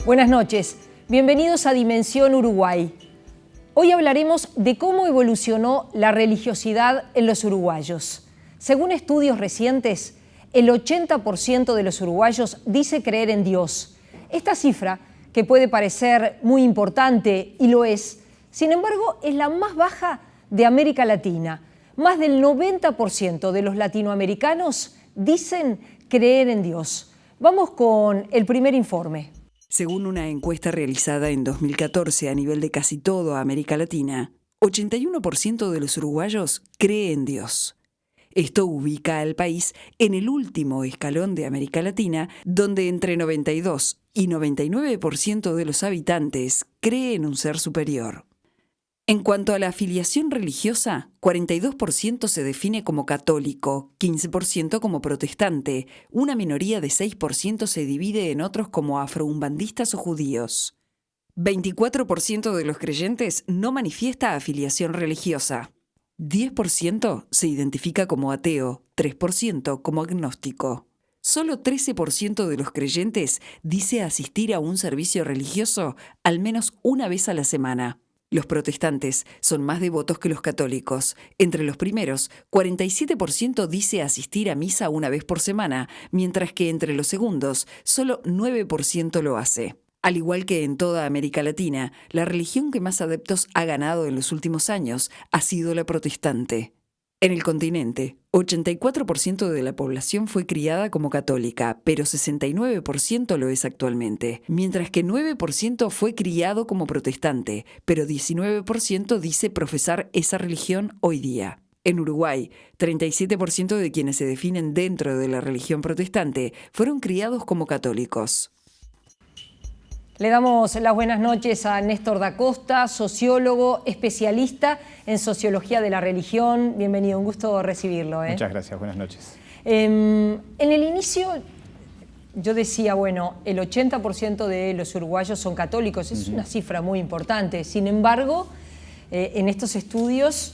Buenas noches, bienvenidos a Dimensión Uruguay. Hoy hablaremos de cómo evolucionó la religiosidad en los uruguayos. Según estudios recientes, el 80% de los uruguayos dice creer en Dios. Esta cifra, que puede parecer muy importante, y lo es, sin embargo, es la más baja de América Latina. Más del 90% de los latinoamericanos dicen creer en Dios. Vamos con el primer informe. Según una encuesta realizada en 2014 a nivel de casi toda América Latina, 81% de los uruguayos cree en Dios. Esto ubica al país en el último escalón de América Latina, donde entre 92 y 99% de los habitantes cree en un ser superior. En cuanto a la afiliación religiosa, 42% se define como católico, 15% como protestante, una minoría de 6% se divide en otros como afroumbandistas o judíos. 24% de los creyentes no manifiesta afiliación religiosa. 10% se identifica como ateo, 3% como agnóstico. Solo 13% de los creyentes dice asistir a un servicio religioso al menos una vez a la semana. Los protestantes son más devotos que los católicos. Entre los primeros, 47% dice asistir a misa una vez por semana, mientras que entre los segundos, solo 9% lo hace. Al igual que en toda América Latina, la religión que más adeptos ha ganado en los últimos años ha sido la protestante. En el continente, 84% de la población fue criada como católica, pero 69% lo es actualmente, mientras que 9% fue criado como protestante, pero 19% dice profesar esa religión hoy día. En Uruguay, 37% de quienes se definen dentro de la religión protestante fueron criados como católicos. Le damos las buenas noches a Néstor da Costa, sociólogo, especialista en sociología de la religión. Bienvenido, un gusto recibirlo. Muchas gracias, buenas noches. En el inicio yo decía, bueno, el 80% de los uruguayos son católicos, es una cifra muy importante. Sin embargo, en estos estudios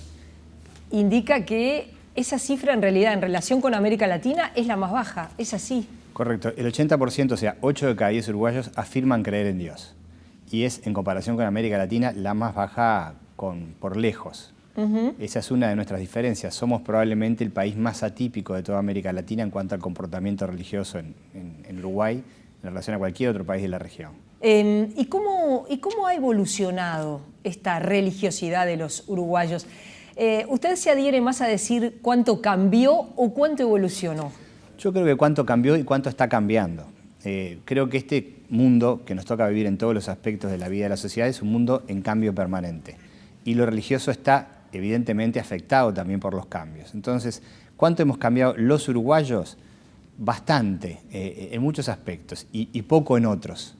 indica que esa cifra en realidad en relación con América Latina es la más baja, es así. Correcto, el 80%, o sea, 8 de cada 10 uruguayos afirman creer en Dios. Y es, en comparación con América Latina, la más baja por lejos. Esa es una de nuestras diferencias. Somos probablemente el país más atípico de toda América Latina en cuanto al comportamiento religioso en Uruguay en relación a cualquier otro país de la región. ¿Y cómo ha evolucionado esta religiosidad de los uruguayos? ¿Usted se adhiere más a decir cuánto cambió o cuánto evolucionó? Yo creo que cuánto cambió y cuánto está cambiando. Creo que este mundo que nos toca vivir en todos los aspectos de la vida de la sociedad es un mundo en cambio permanente. Y lo religioso está evidentemente afectado también por los cambios. Entonces, ¿cuánto hemos cambiado los uruguayos? Bastante, en muchos aspectos y poco en otros.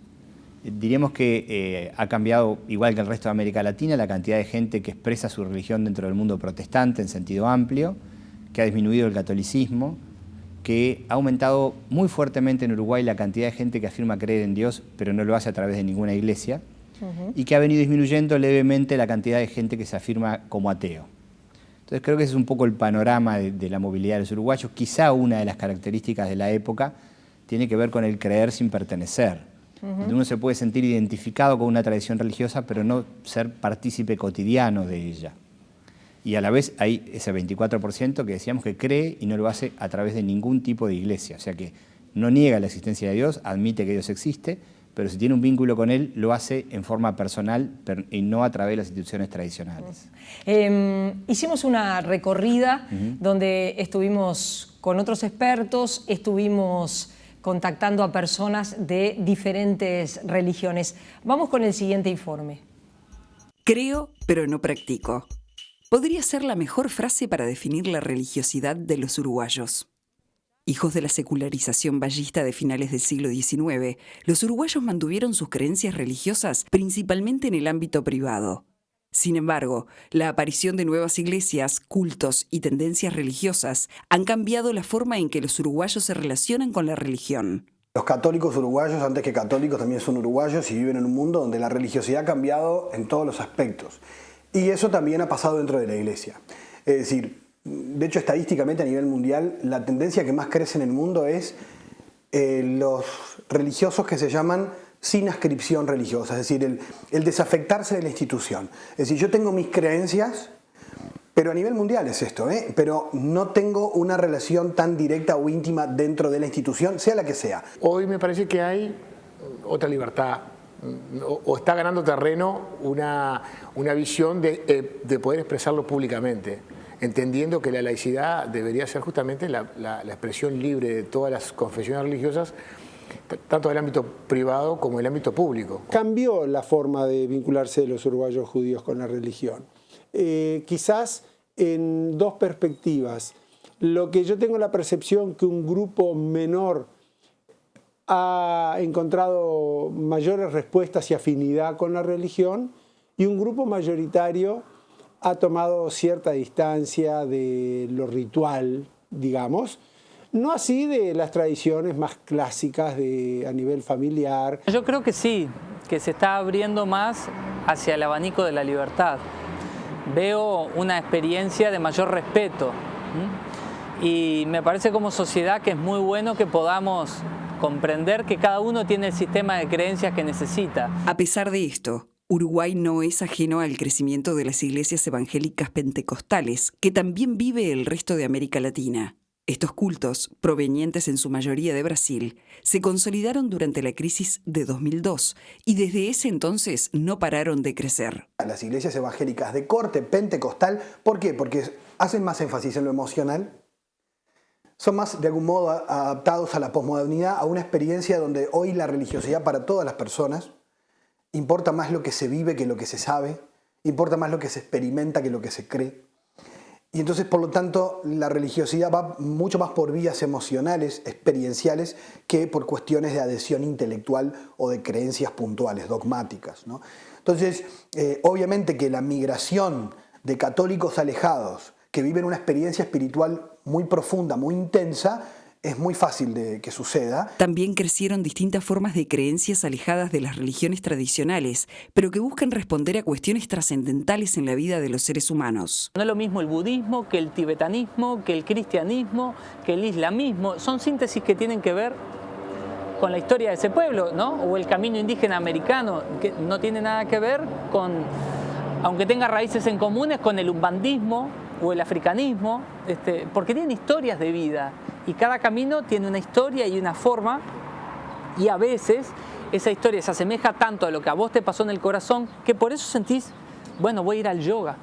Diríamos que ha cambiado, igual que el resto de América Latina, la cantidad de gente que expresa su religión dentro del mundo protestante en sentido amplio, que ha disminuido el catolicismo, que ha aumentado muy fuertemente en Uruguay la cantidad de gente que afirma creer en Dios, pero no lo hace a través de ninguna iglesia, y que ha venido disminuyendo levemente la cantidad de gente que se afirma como ateo. Entonces creo que ese es un poco el panorama de la movilidad de los uruguayos. Quizá una de las características de la época tiene que ver con el creer sin pertenecer. Donde uno se puede sentir identificado con una tradición religiosa, pero no ser partícipe cotidiano de ella. Y a la vez hay ese 24% que decíamos que cree y no lo hace a través de ningún tipo de iglesia. O sea que no niega la existencia de Dios, admite que Dios existe, pero si tiene un vínculo con Él, lo hace en forma personal y no a través de las instituciones tradicionales. Hicimos una recorrida donde estuvimos con otros expertos, estuvimos contactando a personas de diferentes religiones. Vamos con el siguiente informe. Creo, pero no practico. Podría ser la mejor frase para definir la religiosidad de los uruguayos. Hijos de la secularización vallista de finales del siglo XIX, los uruguayos mantuvieron sus creencias religiosas principalmente en el ámbito privado. Sin embargo, la aparición de nuevas iglesias, cultos y tendencias religiosas han cambiado la forma en que los uruguayos se relacionan con la religión. Los católicos uruguayos, antes que católicos, también son uruguayos y viven en un mundo donde la religiosidad ha cambiado en todos los aspectos. Y eso también ha pasado dentro de la iglesia. Es decir, de hecho, estadísticamente a nivel mundial, la tendencia que más crece en el mundo es los religiosos que se llaman sin adscripción religiosa, es decir, el desafectarse de la institución. Es decir, yo tengo mis creencias, pero a nivel mundial es esto, pero no tengo una relación tan directa o íntima dentro de la institución, sea la que sea. Hoy me parece que hay otra libertad, o está ganando terreno una visión de poder expresarlo públicamente, entendiendo que la laicidad debería ser justamente la expresión libre de todas las confesiones religiosas, tanto del ámbito privado como del ámbito público. Cambió la forma de vincularse de los uruguayos judíos con la religión. Quizás en dos perspectivas. Lo que yo tengo la percepción que un grupo menor ha encontrado mayores respuestas y afinidad con la religión y un grupo mayoritario ha tomado cierta distancia de lo ritual, digamos, no así de las tradiciones más clásicas a nivel familiar. Yo creo que sí, que se está abriendo más hacia el abanico de la libertad. Veo una experiencia de mayor respeto y me parece como sociedad que es muy bueno que podamos comprender que cada uno tiene el sistema de creencias que necesita. A pesar de esto, Uruguay no es ajeno al crecimiento de las iglesias evangélicas pentecostales, que también vive el resto de América Latina. Estos cultos, provenientes en su mayoría de Brasil, se consolidaron durante la crisis de 2002 y desde ese entonces no pararon de crecer. Las iglesias evangélicas de corte pentecostal, ¿por qué? Porque hacen más énfasis en lo emocional, son más de algún modo adaptados a la posmodernidad, a una experiencia donde hoy la religiosidad para todas las personas importa más lo que se vive que lo que se sabe, importa más lo que se experimenta que lo que se cree. Y entonces, por lo tanto, la religiosidad va mucho más por vías emocionales, experienciales, que por cuestiones de adhesión intelectual o de creencias puntuales, dogmáticas, ¿no? Entonces, obviamente que la migración de católicos alejados que viven una experiencia espiritual muy profunda, muy intensa, es muy fácil de que suceda. También crecieron distintas formas de creencias alejadas de las religiones tradicionales, pero que buscan responder a cuestiones trascendentales en la vida de los seres humanos. No es lo mismo el budismo que el tibetanismo, que el cristianismo, que el islamismo. Son síntesis que tienen que ver con la historia de ese pueblo, ¿no? O el camino indígena americano, que no tiene nada que ver con, aunque tenga raíces en comunes, con el umbandismo o el africanismo, porque tienen historias de vida. Y cada camino tiene una historia y una forma, y a veces esa historia se asemeja tanto a lo que a vos te pasó en el corazón, que por eso sentís, bueno, voy a ir al yoga.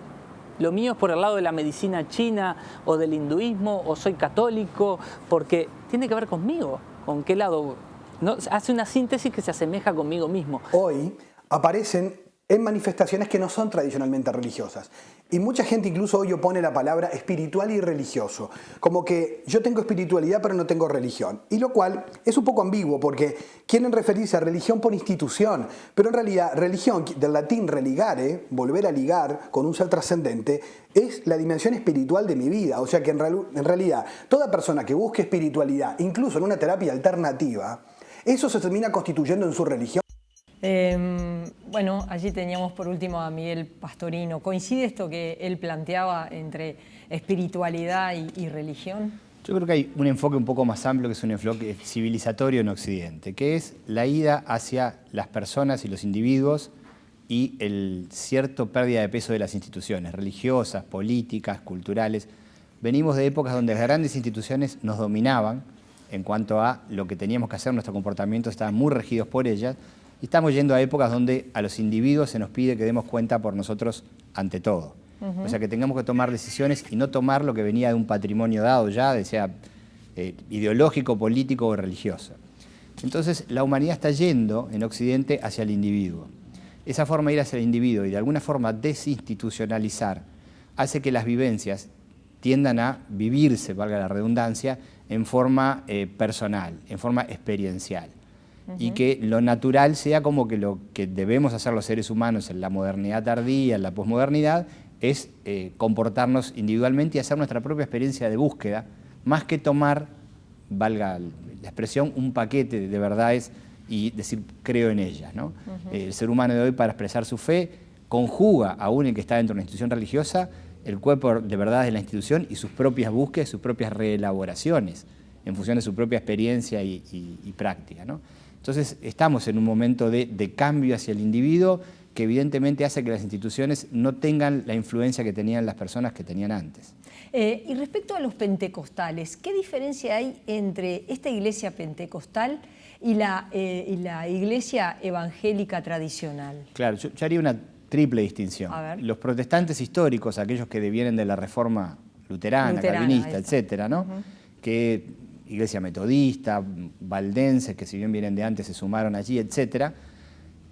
Lo mío es por el lado de la medicina china o del hinduismo, o soy católico, porque tiene que ver conmigo, con qué lado, ¿no? Hace una síntesis que se asemeja conmigo mismo. Hoy aparecen en manifestaciones que no son tradicionalmente religiosas. Y mucha gente incluso hoy opone la palabra espiritual y religioso, como que yo tengo espiritualidad pero no tengo religión. Y lo cual es un poco ambiguo porque quieren referirse a religión por institución, pero en realidad religión, del latín religare, volver a ligar con un ser trascendente, es la dimensión espiritual de mi vida. O sea que en realidad toda persona que busque espiritualidad, incluso en una terapia alternativa, eso se termina constituyendo en su religión. Bueno, allí teníamos por último a Miguel Pastorino. ¿Coincide esto que él planteaba entre espiritualidad y religión? Yo creo que hay un enfoque un poco más amplio, que es un enfoque civilizatorio en Occidente, que es la ida hacia las personas y los individuos y el cierto pérdida de peso de las instituciones religiosas, políticas, culturales. Venimos de épocas donde las grandes instituciones nos dominaban en cuanto a lo que teníamos que hacer, nuestros comportamientos estaban muy regidos por ellas. Y estamos yendo a épocas donde a los individuos se nos pide que demos cuenta por nosotros ante todo. O sea, que tengamos que tomar decisiones y no tomar lo que venía de un patrimonio dado ya, sea ideológico, político o religioso. Entonces, la humanidad está yendo en Occidente hacia el individuo. Esa forma de ir hacia el individuo y de alguna forma desinstitucionalizar hace que las vivencias tiendan a vivirse, valga la redundancia, en forma personal, en forma experiencial. Y que lo natural sea como que lo que debemos hacer los seres humanos en la modernidad tardía, en la posmodernidad, es comportarnos individualmente y hacer nuestra propia experiencia de búsqueda, más que tomar, valga la expresión, un paquete de verdades y decir creo en ellas, ¿no? El ser humano de hoy, para expresar su fe, conjuga, aún el que está dentro de una institución religiosa, el cuerpo de verdades de la institución y sus propias búsquedas, sus propias reelaboraciones, en función de su propia experiencia y práctica, ¿no? Entonces estamos en un momento de cambio hacia el individuo que evidentemente hace que las instituciones no tengan la influencia que tenían las personas que tenían antes. Y respecto a los pentecostales, ¿qué diferencia hay entre esta iglesia pentecostal y la iglesia evangélica tradicional? Claro, yo haría una triple distinción. A ver. Los protestantes históricos, aquellos que devienen de la reforma luterana, calvinista, etcétera, ¿no? Que iglesia metodista, valdenses, que si bien vienen de antes se sumaron allí, etcétera.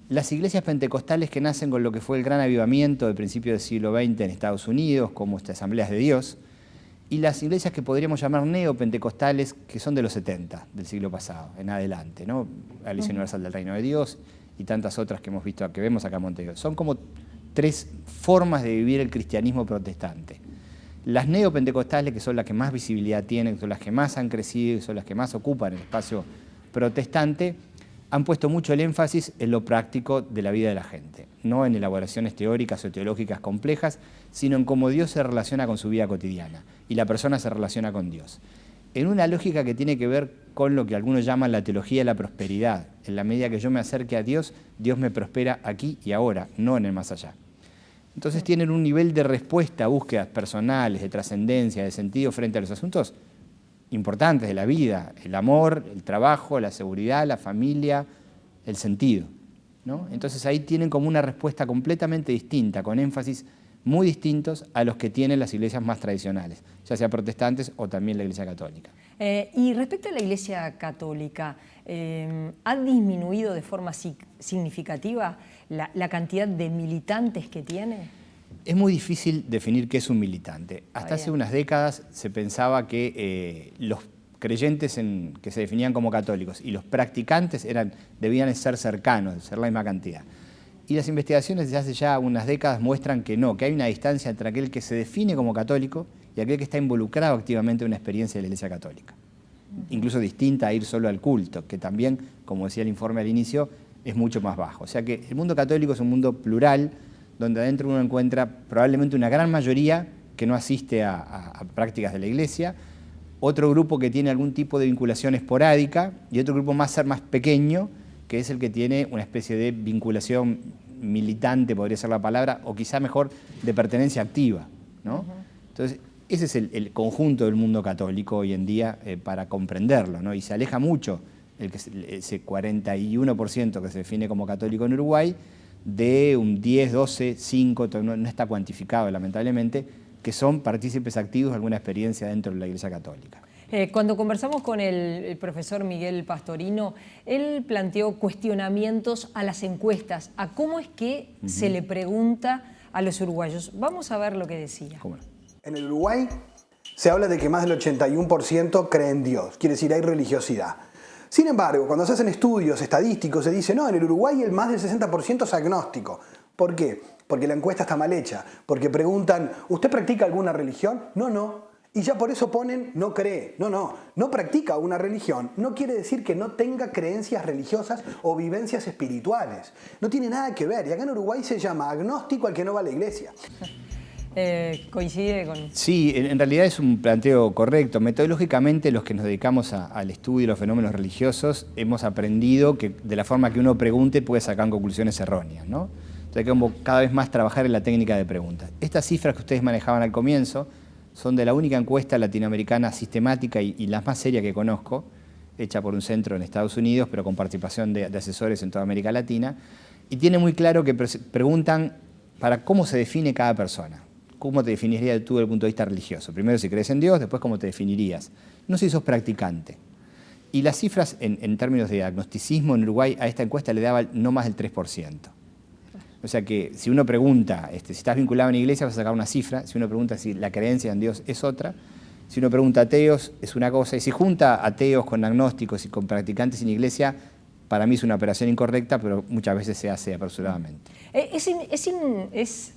Las iglesias pentecostales que nacen con lo que fue el gran avivamiento del principio del siglo XX en Estados Unidos, como Asambleas de Dios, y las iglesias que podríamos llamar neopentecostales, que son de los 70, del siglo pasado, en adelante, ¿no? La Iglesia Universal del Reino de Dios y tantas otras que hemos visto, que vemos acá en Montevideo. Son como tres formas de vivir el cristianismo protestante. Las neopentecostales, que son las que más visibilidad tienen, son las que más han crecido, son las que más ocupan el espacio protestante, han puesto mucho el énfasis en lo práctico de la vida de la gente, no en elaboraciones teóricas o teológicas complejas, sino en cómo Dios se relaciona con su vida cotidiana y la persona se relaciona con Dios. En una lógica que tiene que ver con lo que algunos llaman la teología de la prosperidad. En la medida que yo me acerque a Dios, Dios me prospera aquí y ahora, no en el más allá. Entonces tienen un nivel de respuesta a búsquedas personales, de trascendencia, de sentido frente a los asuntos importantes de la vida, el amor, el trabajo, la seguridad, la familia, el sentido, ¿no? Entonces ahí tienen como una respuesta completamente distinta, con énfasis muy distintos a los que tienen las iglesias más tradicionales, ya sea protestantes o también la Iglesia Católica. Y respecto a la Iglesia Católica, ¿ha disminuido de forma significativa la cantidad de militantes que tiene? Es muy difícil definir qué es un militante. Hasta hace unas décadas se pensaba que los creyentes que se definían como católicos y los practicantes debían ser cercanos, ser la misma cantidad. Y las investigaciones desde hace ya unas décadas muestran que no, que hay una distancia entre aquel que se define como católico y aquel que está involucrado activamente en una experiencia de la Iglesia Católica. Incluso distinta a ir solo al culto, que también, como decía el informe al inicio, es mucho más bajo. O sea que el mundo católico es un mundo plural, donde adentro uno encuentra probablemente una gran mayoría que no asiste a prácticas de la Iglesia, otro grupo que tiene algún tipo de vinculación esporádica y otro grupo más pequeño, que es el que tiene una especie de vinculación militante, podría ser la palabra, o quizá mejor, de pertenencia activa, ¿no? Entonces, ese es el conjunto del mundo católico hoy en día para comprenderlo, ¿no? Y se aleja mucho ese 41% que se define como católico en Uruguay, de un 10, 12, 5, no está cuantificado lamentablemente, que son partícipes activos de alguna experiencia dentro de la Iglesia Católica. Cuando conversamos con el profesor Miguel Pastorino, él planteó cuestionamientos a las encuestas, a cómo es que se le pregunta a los uruguayos. Vamos a ver lo que decía. ¿Cómo no? En el Uruguay se habla de que más del 81% cree en Dios, quiere decir hay religiosidad. Sin embargo, cuando se hacen estudios estadísticos se dice, no, en el Uruguay el más del 60% es agnóstico. ¿Por qué? Porque la encuesta está mal hecha, porque preguntan, ¿usted practica alguna religión? No. Y ya por eso ponen, no cree. No practica una religión. No quiere decir que no tenga creencias religiosas o vivencias espirituales. No tiene nada que ver. Y acá en Uruguay se llama agnóstico al que no va a la iglesia. ¿Coincide con...? Sí, en realidad es un planteo correcto. Metodológicamente, los que nos dedicamos al estudio de los fenómenos religiosos, hemos aprendido que de la forma que uno pregunte puede sacar conclusiones erróneas, ¿no? Entonces hay que como cada vez más trabajar en la técnica de preguntas. Estas cifras que ustedes manejaban al comienzo son de la única encuesta latinoamericana sistemática y la más seria que conozco, hecha por un centro en Estados Unidos, pero con participación de asesores en toda América Latina, y tiene muy claro que preguntan para cómo se define cada persona. ¿Cómo te definirías tú desde el punto de vista religioso? Primero si crees en Dios, después cómo te definirías. No si sos practicante. Y las cifras en términos de agnosticismo en Uruguay a esta encuesta le daba no más del 3%. O sea que si uno pregunta si estás vinculado a una iglesia vas a sacar una cifra, si uno pregunta si la creencia en Dios es otra, si uno pregunta ateos es una cosa, y si junta ateos con agnósticos y con practicantes sin iglesia, para mí es una operación incorrecta, pero muchas veces se hace apresuradamente. Es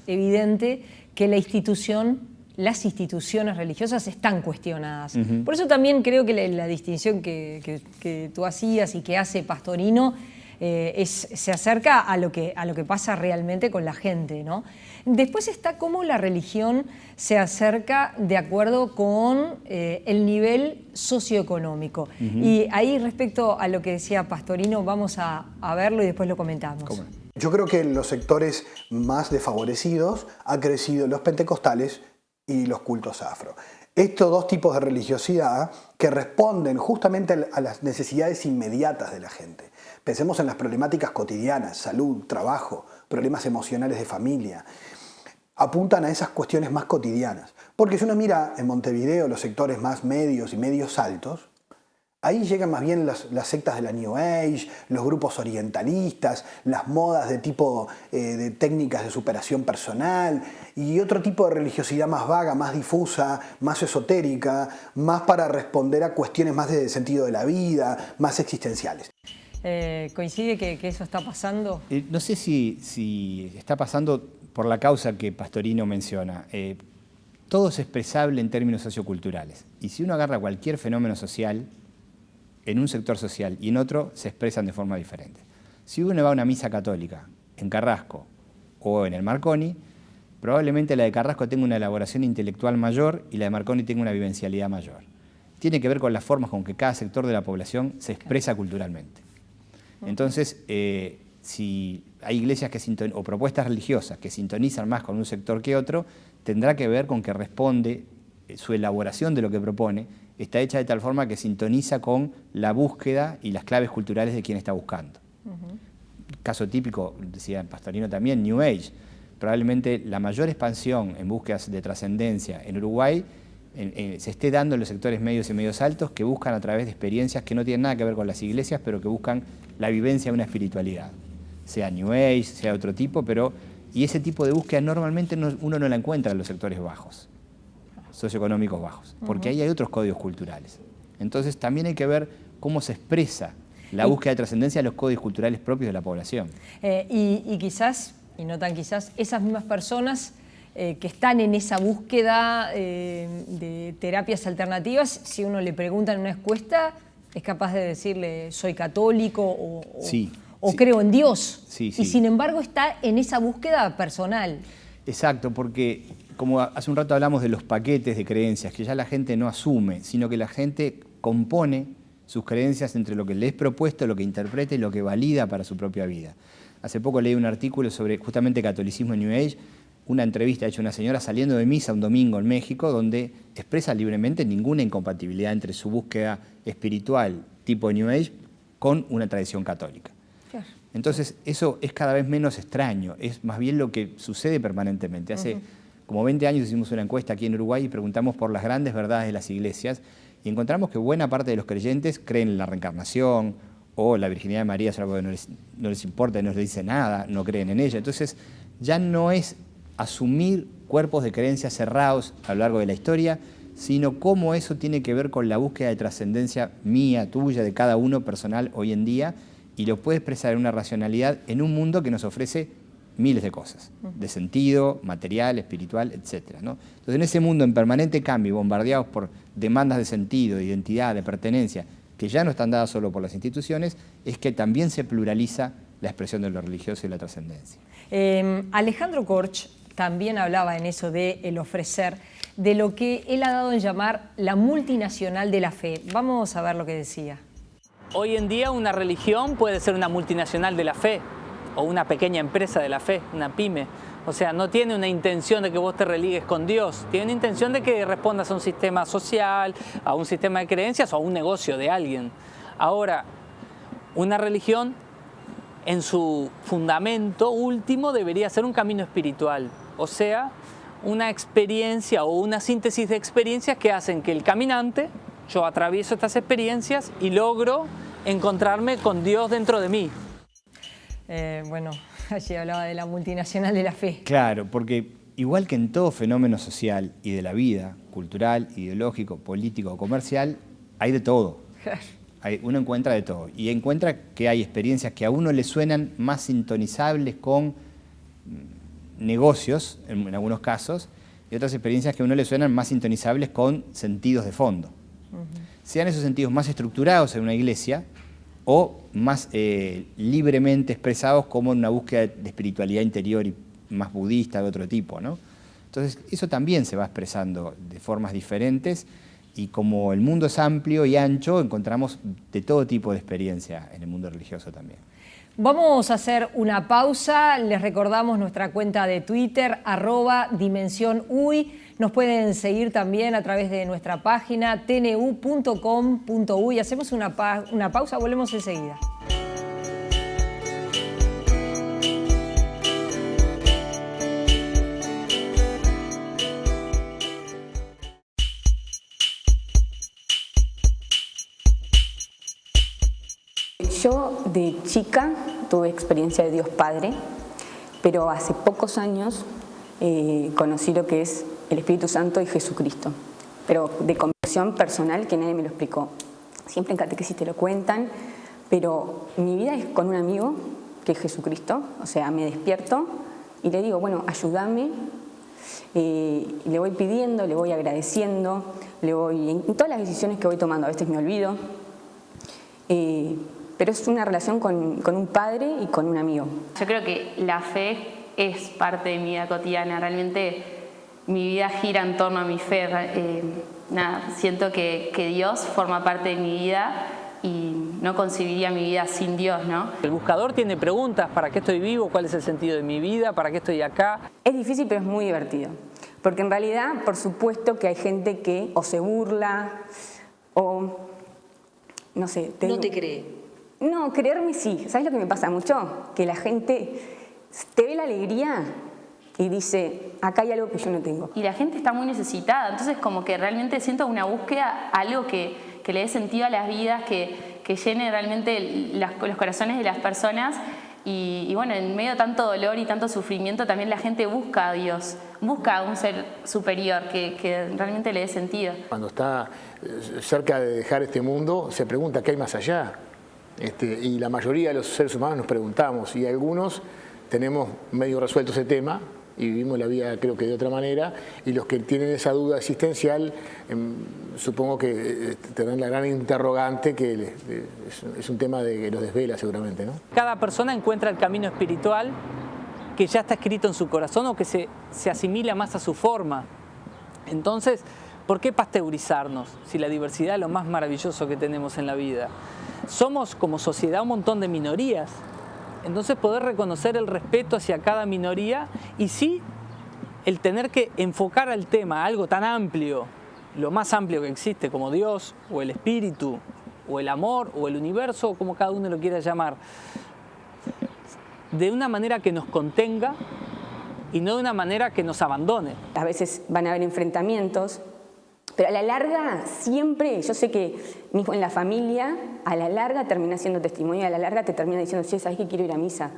evidente que las instituciones religiosas están cuestionadas. Por eso también creo que la distinción que tú hacías y que hace Pastorino se acerca a lo que pasa realmente con la gente, ¿no? Después está cómo la religión se acerca de acuerdo con el nivel socioeconómico. Y ahí, respecto a lo que decía Pastorino, vamos a verlo y después lo comentamos. ¿Cómo? Yo creo que en los sectores más desfavorecidos han crecido los pentecostales y los cultos afro. Estos dos tipos de religiosidad que responden justamente a las necesidades inmediatas de la gente. Pensemos en las problemáticas cotidianas, salud, trabajo, problemas emocionales de familia. Apuntan a esas cuestiones más cotidianas. Porque si uno mira en Montevideo los sectores más medios y medios altos, ahí llegan más bien las sectas de la New Age, los grupos orientalistas, las modas de tipo de técnicas de superación personal y otro tipo de religiosidad más vaga, más difusa, más esotérica, más para responder a cuestiones más de sentido de la vida, más existenciales. ¿Coincide que eso está pasando? No sé si está pasando por la causa que Pastorino menciona. Todo es expresable en términos socioculturales. Y si uno agarra cualquier fenómeno social, en un sector social y en otro se expresan de forma diferente. Si uno va a una misa católica en Carrasco o en el Marconi, probablemente la de Carrasco tenga una elaboración intelectual mayor y la de Marconi tenga una vivencialidad mayor. Tiene que ver con las formas con que cada sector de la población se expresa culturalmente. Entonces, si hay iglesias o propuestas religiosas que sintonizan más con un sector que otro, tendrá que ver con que responde su elaboración de lo que propone, está hecha de tal forma que sintoniza con la búsqueda y las claves culturales de quien está buscando. Caso típico, decía Pastorino también, New Age. Probablemente la mayor expansión en búsquedas de trascendencia en Uruguay se esté dando en los sectores medios y medios altos, que buscan a través de experiencias que no tienen nada que ver con las iglesias, pero que buscan la vivencia de una espiritualidad. Sea New Age, sea otro tipo, y ese tipo de búsqueda normalmente uno no la encuentra en los sectores bajos, socioeconómicos bajos, porque ahí hay otros códigos culturales. Entonces también hay que ver cómo se expresa la búsqueda de trascendencia de los códigos culturales propios de la población. Y quizás, y no tan quizás, esas mismas personas que están en esa búsqueda de terapias alternativas, si uno le pregunta en una encuesta, es capaz de decirle soy católico o creo en Dios. Sí. Y sin embargo está en esa búsqueda personal. Exacto, porque como hace un rato hablamos de los paquetes de creencias, que ya la gente no asume, sino que la gente compone sus creencias entre lo que le es propuesto, lo que interpreta y lo que valida para su propia vida. Hace poco leí un artículo sobre justamente catolicismo y New Age, una entrevista hecha una señora saliendo de misa un domingo en México, donde expresa libremente ninguna incompatibilidad entre su búsqueda espiritual tipo New Age con una tradición católica. Claro. Entonces eso es cada vez menos extraño, es más bien lo que sucede permanentemente. Hace como 20 años hicimos una encuesta aquí en Uruguay y preguntamos por las grandes verdades de las iglesias y encontramos que buena parte de los creyentes creen en la reencarnación o la virginidad de María es algo que no les importa y no les dice nada, no creen en ella. Entonces ya no es asumir cuerpos de creencias cerrados a lo largo de la historia, sino cómo eso tiene que ver con la búsqueda de trascendencia mía, tuya, de cada uno personal hoy en día, y lo puede expresar en una racionalidad en un mundo que nos ofrece miles de cosas, de sentido, material, espiritual, etc., ¿no? Entonces en ese mundo en permanente cambio, bombardeados por demandas de sentido, de identidad, de pertenencia, que ya no están dadas solo por las instituciones, es que también se pluraliza la expresión de lo religioso y la trascendencia. Alejandro Korch también hablaba en eso de el ofrecer, de lo que él ha dado en llamar la multinacional de la fe. Vamos a ver lo que decía. Hoy en día una religión puede ser una multinacional de la fe o una pequeña empresa de la fe, una pyme. O sea, no tiene una intención de que vos te religues con Dios, tiene una intención de que respondas a un sistema social, a un sistema de creencias o a un negocio de alguien. Ahora, una religión en su fundamento último debería ser un camino espiritual, o sea, una experiencia o una síntesis de experiencias que hacen que el caminante, yo atravieso estas experiencias y logro encontrarme con Dios dentro de mí. Bueno, allí hablaba de la multinacional de la fe. Claro, porque igual que en todo fenómeno social y de la vida, cultural, ideológico, político o comercial, hay de todo. Uno encuentra de todo y encuentra que hay experiencias que a uno le suenan más sintonizables con negocios, en algunos casos, y otras experiencias que a uno le suenan más sintonizables con sentidos de fondo. Sean esos sentidos más estructurados en una iglesia o más libremente expresados como una búsqueda de espiritualidad interior y más budista de otro tipo, ¿no? Entonces eso también se va expresando de formas diferentes y como el mundo es amplio y ancho, encontramos de todo tipo de experiencia en el mundo religioso también. Vamos a hacer una pausa, les recordamos nuestra cuenta de Twitter, @DimensiónUY. Nos pueden seguir también a través de nuestra página tnu.com.uy. Hacemos una pausa, volvemos enseguida. Yo de chica tuve experiencia de Dios Padre, pero hace pocos años conocí lo que es el Espíritu Santo y Jesucristo, pero de conversión personal que nadie me lo explicó. Siempre en catequesis te lo cuentan, pero mi vida es con un amigo que es Jesucristo, o sea, me despierto y le digo, bueno, ayúdame, le voy pidiendo, le voy agradeciendo, en todas las decisiones que voy tomando, a veces me olvido, pero es una relación con un padre y con un amigo. Yo creo que la fe es parte de mi vida cotidiana, realmente mi vida gira en torno a mi fe. Siento que Dios forma parte de mi vida y no concibiría mi vida sin Dios, ¿no? El buscador tiene preguntas: ¿para qué estoy vivo? ¿Cuál es el sentido de mi vida? ¿Para qué estoy acá? Es difícil, pero es muy divertido, porque en realidad, por supuesto que hay gente que o se burla o, no sé... No te cree. No, creerme sí. ¿Sabes lo que me pasa mucho? Que la gente te ve la alegría y dice, acá hay algo que yo no tengo. Y la gente está muy necesitada, entonces como que realmente siento una búsqueda, algo que le dé sentido a las vidas, que llene realmente los corazones de las personas. Y bueno, en medio de tanto dolor y tanto sufrimiento, también la gente busca a Dios, busca a un ser superior que realmente le dé sentido. Cuando está cerca de dejar este mundo, se pregunta qué hay más allá. Y la mayoría de los seres humanos nos preguntamos, y algunos tenemos medio resuelto ese tema y vivimos la vida creo que de otra manera, y los que tienen esa duda existencial supongo que tendrán la gran interrogante que es un tema que los desvela seguramente, ¿no? Cada persona encuentra el camino espiritual que ya está escrito en su corazón o que se asimila más a su forma. Entonces, ¿por qué pasteurizarnos si la diversidad es lo más maravilloso que tenemos en la vida? Somos como sociedad un montón de minorías, entonces poder reconocer el respeto hacia cada minoría y sí el tener que enfocar al tema, algo tan amplio, lo más amplio que existe, como Dios o el espíritu o el amor o el universo, o como cada uno lo quiera llamar, de una manera que nos contenga y no de una manera que nos abandone. A veces van a haber enfrentamientos, pero a la larga siempre, yo sé que mismo en la familia, a la larga termina siendo testimonio, a la larga te termina diciendo, sí, ¿sabes que quiero ir a misa?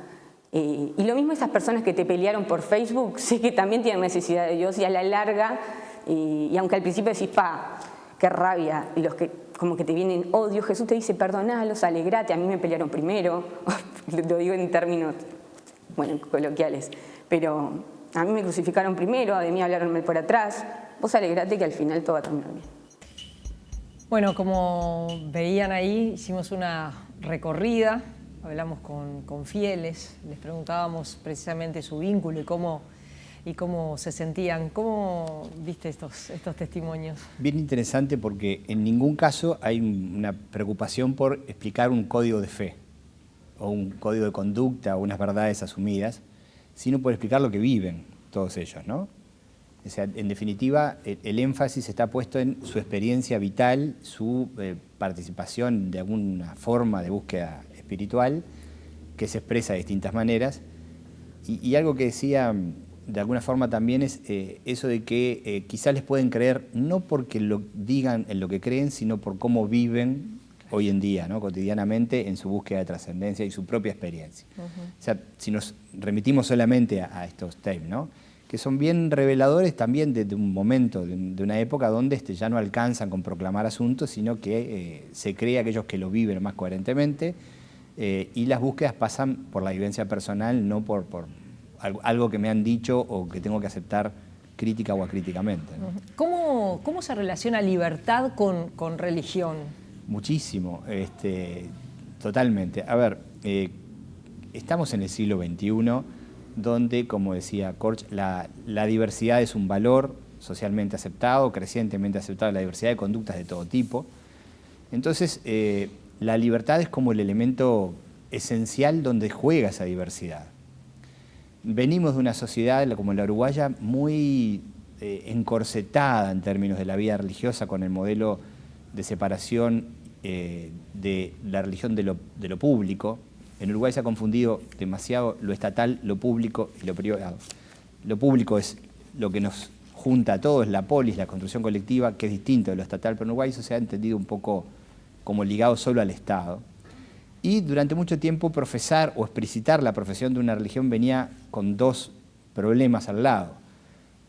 Y lo mismo esas personas que te pelearon por Facebook, sé que también tienen necesidad de Dios y a la larga, y aunque al principio decís, qué rabia, y los que como que te vienen odio, Jesús te dice, perdonalos, alegrate, a mí me pelearon primero, lo digo en términos, bueno, coloquiales, pero a mí me crucificaron primero, de mí hablaron mal por atrás, vos alegrate que al final todo va a terminar bien. Bueno, como veían ahí, hicimos una recorrida, hablamos con fieles, les preguntábamos precisamente su vínculo y cómo se sentían. ¿Cómo viste estos testimonios? Bien interesante porque en ningún caso hay una preocupación por explicar un código de fe o un código de conducta o unas verdades asumidas, sino por explicar lo que viven todos ellos, ¿no? O sea, en definitiva, el énfasis está puesto en su experiencia vital, su participación de alguna forma de búsqueda espiritual, que se expresa de distintas maneras. Y algo que decía de alguna forma también es eso de que quizás les pueden creer no porque lo digan en lo que creen, sino por cómo viven hoy en día, ¿no? Cotidianamente en su búsqueda de trascendencia y su propia experiencia. O sea, si nos remitimos solamente a estos tapes, ¿no? Que son bien reveladores también de un momento, de una época donde ya no alcanzan con proclamar asuntos, sino que se cree aquellos que lo viven más coherentemente y las búsquedas pasan por la vivencia personal, no por algo que me han dicho o que tengo que aceptar crítica o acríticamente, ¿no? ¿Cómo se relaciona libertad con religión? Muchísimo. Totalmente. A ver, estamos en el siglo XXI, donde, como decía Korch, la diversidad es un valor socialmente aceptado, crecientemente aceptado, la diversidad de conductas de todo tipo. Entonces, la libertad es como el elemento esencial donde juega esa diversidad. Venimos de una sociedad como la uruguaya muy encorsetada en términos de la vida religiosa, con el modelo de separación de la religión de lo público. En Uruguay se ha confundido demasiado lo estatal, lo público y lo privado. Lo público es lo que nos junta a todos, la polis, la construcción colectiva, que es distinto de lo estatal, pero en Uruguay eso se ha entendido un poco como ligado solo al Estado. Y durante mucho tiempo profesar o explicitar la profesión de una religión venía con dos problemas al lado.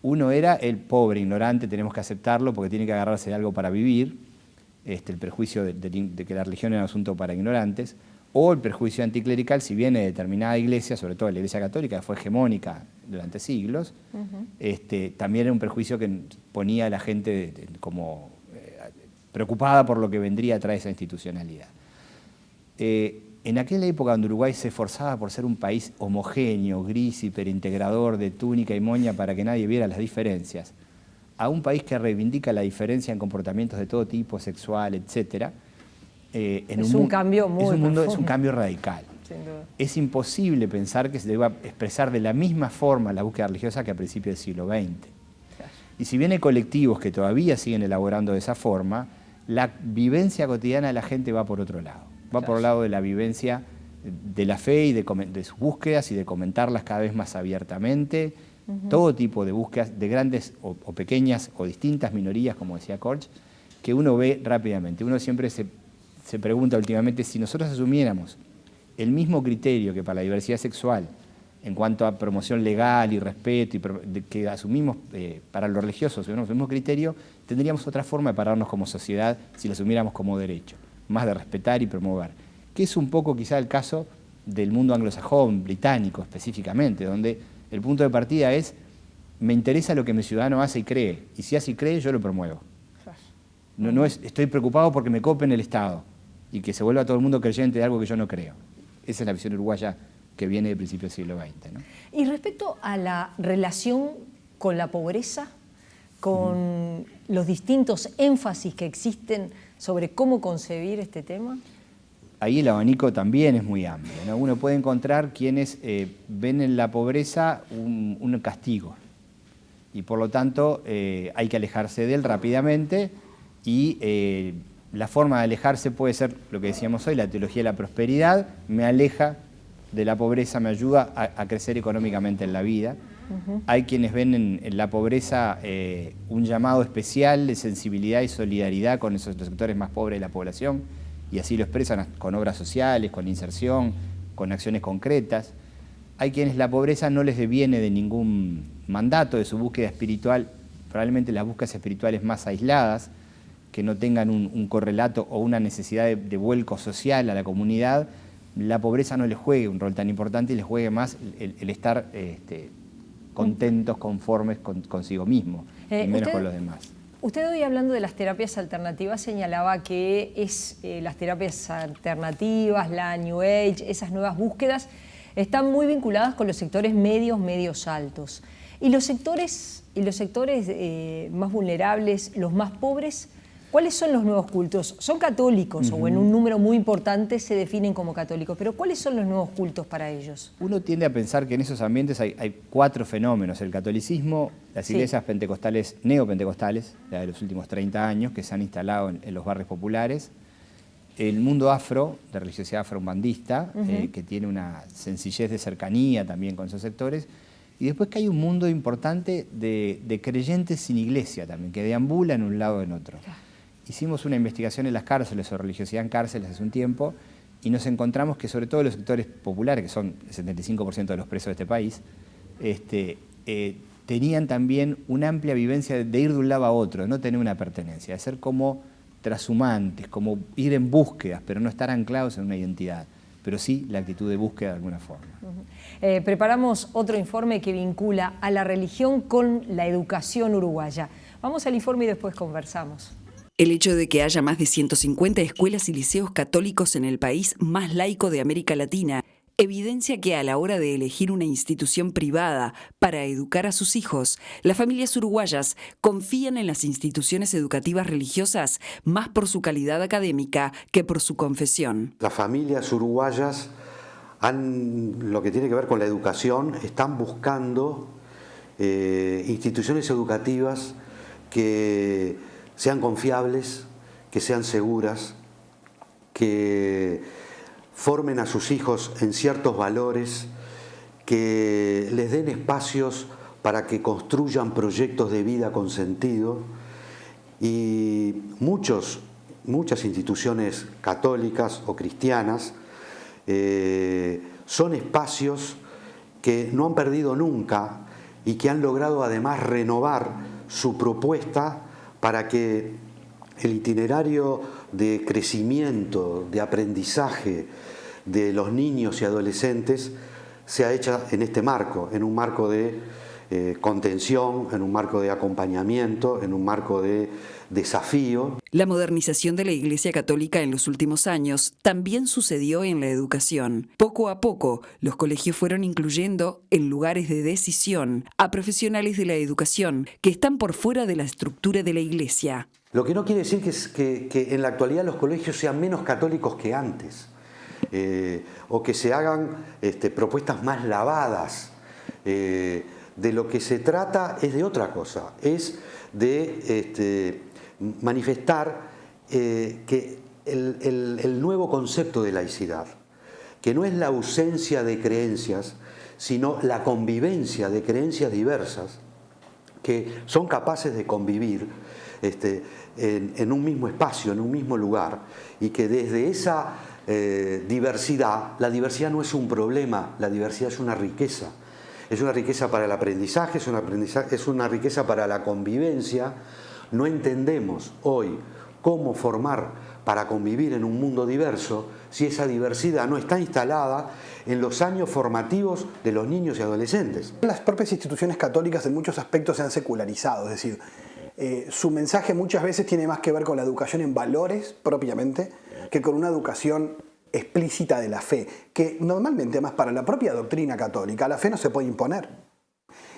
Uno era el pobre, ignorante, tenemos que aceptarlo porque tiene que agarrarse de algo para vivir, el prejuicio de que la religión era un asunto para ignorantes, o el prejuicio anticlerical, si viene de determinada iglesia, sobre todo la Iglesia Católica, que fue hegemónica durante siglos, también era un prejuicio que ponía a la gente como preocupada por lo que vendría atrás de esa institucionalidad. En aquella época donde Uruguay se esforzaba por ser un país homogéneo, gris, hiperintegrador, de túnica y moña para que nadie viera las diferencias, a un país que reivindica la diferencia en comportamientos de todo tipo, sexual, etcétera, es un cambio muy profundo. Es un cambio radical. Es imposible pensar que se deba expresar de la misma forma la búsqueda religiosa que a principios del siglo XX. Y si bien hay colectivos que todavía siguen elaborando de esa forma, la vivencia cotidiana de la gente va por otro lado. Va por el lado de la vivencia de la fe y de sus búsquedas y de comentarlas cada vez más abiertamente. Todo tipo de búsquedas, de grandes o pequeñas o distintas minorías, como decía Korch, que uno ve rápidamente. Uno siempre se pregunta últimamente si nosotros asumiéramos el mismo criterio que para la diversidad sexual en cuanto a promoción legal y respeto que asumimos para lo religioso, si asumimos el mismo criterio, tendríamos otra forma de pararnos como sociedad si lo asumiéramos como derecho, más de respetar y promover, que es un poco quizá el caso del mundo anglosajón, británico específicamente, donde el punto de partida es me interesa lo que mi ciudadano hace y cree, y si hace y cree yo lo promuevo. No es estoy preocupado porque me copen el Estado y que se vuelva todo el mundo creyente de algo que yo no creo. Esa es la visión uruguaya que viene de principios del siglo XX, ¿no? Y respecto a la relación con la pobreza, con los distintos énfasis que existen sobre cómo concebir este tema. Ahí el abanico también es muy amplio, ¿no? Uno puede encontrar quienes ven en la pobreza un castigo y por lo tanto hay que alejarse de él rápidamente y la forma de alejarse puede ser lo que decíamos hoy, la teología de la prosperidad, me aleja de la pobreza, me ayuda a crecer económicamente en la vida. Hay quienes ven en la pobreza un llamado especial de sensibilidad y solidaridad con los sectores más pobres de la población y así lo expresan con obras sociales, con inserción, con acciones concretas. Hay quienes la pobreza no les deviene de ningún mandato de su búsqueda espiritual, probablemente las búsquedas espirituales más aisladas, que no tengan un correlato o una necesidad de vuelco social a la comunidad, la pobreza no les juegue un rol tan importante y les juegue más el estar contentos, conformes consigo mismo, y menos con los demás. Usted hoy hablando de las terapias alternativas señalaba que las terapias alternativas, la New Age, esas nuevas búsquedas, están muy vinculadas con los sectores medios altos. Y los sectores más vulnerables, los más pobres, ¿cuáles son los nuevos cultos? Son católicos, o en un número muy importante se definen como católicos, pero ¿cuáles son los nuevos cultos para ellos? Uno tiende a pensar que en esos ambientes hay cuatro fenómenos: el catolicismo, las iglesias pentecostales, neopentecostales, la de los últimos 30 años, que se han instalado en los barrios populares, el mundo afro, de religiosidad afro-umbandista, que tiene una sencillez de cercanía también con esos sectores, y después que hay un mundo importante de creyentes sin iglesia también, que deambulan en un lado o en otro. Hicimos una investigación en las cárceles sobre religiosidad en cárceles hace un tiempo y nos encontramos que sobre todo los sectores populares, que son el 75% de los presos de este país, tenían también una amplia vivencia de ir de un lado a otro, de no tener una pertenencia, de ser como trashumantes, como ir en búsquedas, pero no estar anclados en una identidad, pero sí la actitud de búsqueda de alguna forma. Preparamos otro informe que vincula a la religión con la educación uruguaya. Vamos al informe y después conversamos. El hecho de que haya más de 150 escuelas y liceos católicos en el país más laico de América Latina evidencia que a la hora de elegir una institución privada para educar a sus hijos, las familias uruguayas confían en las instituciones educativas religiosas más por su calidad académica que por su confesión. Las familias uruguayas, lo que tiene que ver con la educación, están buscando instituciones educativas que sean confiables, que sean seguras, que formen a sus hijos en ciertos valores, que les den espacios para que construyan proyectos de vida con sentido. Y muchas instituciones católicas o cristianas son espacios que no han perdido nunca y que han logrado además renovar su propuesta para que el itinerario de crecimiento, de aprendizaje de los niños y adolescentes sea hecha en este marco, en un marco de contención, en un marco de acompañamiento, en un marco de desafío. La modernización de la Iglesia Católica en los últimos años también sucedió en la educación. Poco a poco, los colegios fueron incluyendo en lugares de decisión a profesionales de la educación que están por fuera de la estructura de la Iglesia. Lo que no quiere decir que en la actualidad los colegios sean menos católicos que antes, o que se hagan propuestas más lavadas. De lo que se trata es de otra cosa, es de manifestar que el nuevo concepto de laicidad, que no es la ausencia de creencias, sino la convivencia de creencias diversas que son capaces de convivir en un mismo espacio, en un mismo lugar, y que desde esa diversidad, la diversidad no es un problema, la diversidad es una riqueza. Es una riqueza para el aprendizaje, es una riqueza para la convivencia. No entendemos hoy cómo formar para convivir en un mundo diverso si esa diversidad no está instalada en los años formativos de los niños y adolescentes. Las propias instituciones católicas en muchos aspectos se han secularizado, es decir, su mensaje muchas veces tiene más que ver con la educación en valores propiamente que con una educación explícita de la fe, que normalmente, más para la propia doctrina católica, la fe no se puede imponer.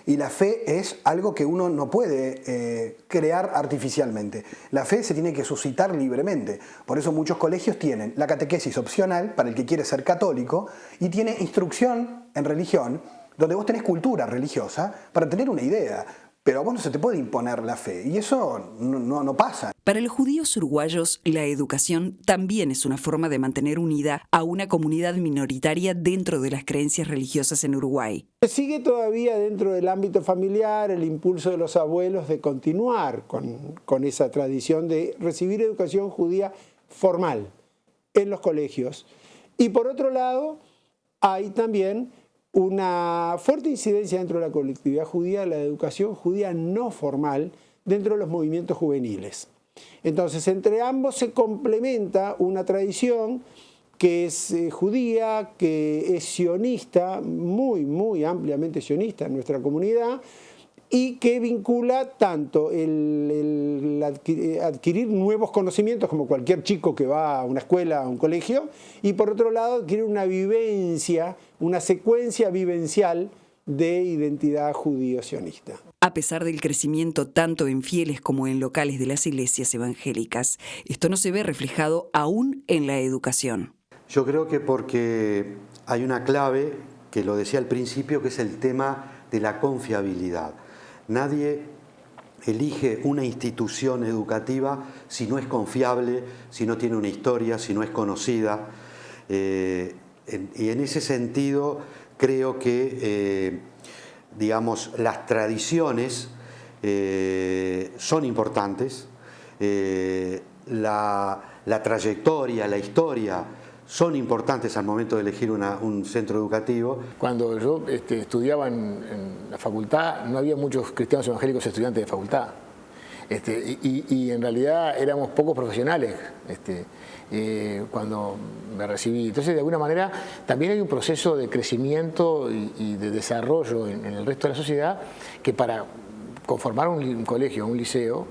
Y la fe es algo que uno no puede crear artificialmente. La fe se tiene que suscitar libremente. Por eso muchos colegios tienen la catequesis opcional para el que quiere ser católico y tiene instrucción en religión, donde vos tenés cultura religiosa para tener una idea. Pero a vos no se te puede imponer la fe, y eso no pasa. Para los judíos uruguayos, la educación también es una forma de mantener unida a una comunidad minoritaria dentro de las creencias religiosas en Uruguay. Sigue todavía dentro del ámbito familiar el impulso de los abuelos de continuar con esa tradición de recibir educación judía formal en los colegios. Y por otro lado, hay también una fuerte incidencia dentro de la colectividad judía, la educación judía no formal dentro de los movimientos juveniles. Entonces, entre ambos se complementa una tradición que es judía, que es sionista, muy ampliamente sionista en nuestra comunidad, y que vincula tanto el adquirir nuevos conocimientos como cualquier chico que va a una escuela, a un colegio, y por otro lado adquirir una vivencia, una secuencia vivencial de identidad judío-sionista. A pesar del crecimiento tanto en fieles como en locales de las iglesias evangélicas, esto no se ve reflejado aún en la educación. Yo creo que porque hay una clave, que lo decía al principio, que es el tema de la confiabilidad. Nadie elige una institución educativa si no es confiable, si no tiene una historia, si no es conocida. Y en ese sentido creo que las tradiciones son importantes, la trayectoria, la historia son importantes al momento de elegir un centro educativo. Cuando yo estudiaba en la facultad, no había muchos cristianos evangélicos estudiantes de facultad. Y en realidad éramos pocos profesionales cuando me recibí. Entonces, de alguna manera, también hay un proceso de crecimiento y de desarrollo en el resto de la sociedad que para conformar un colegio, un liceo,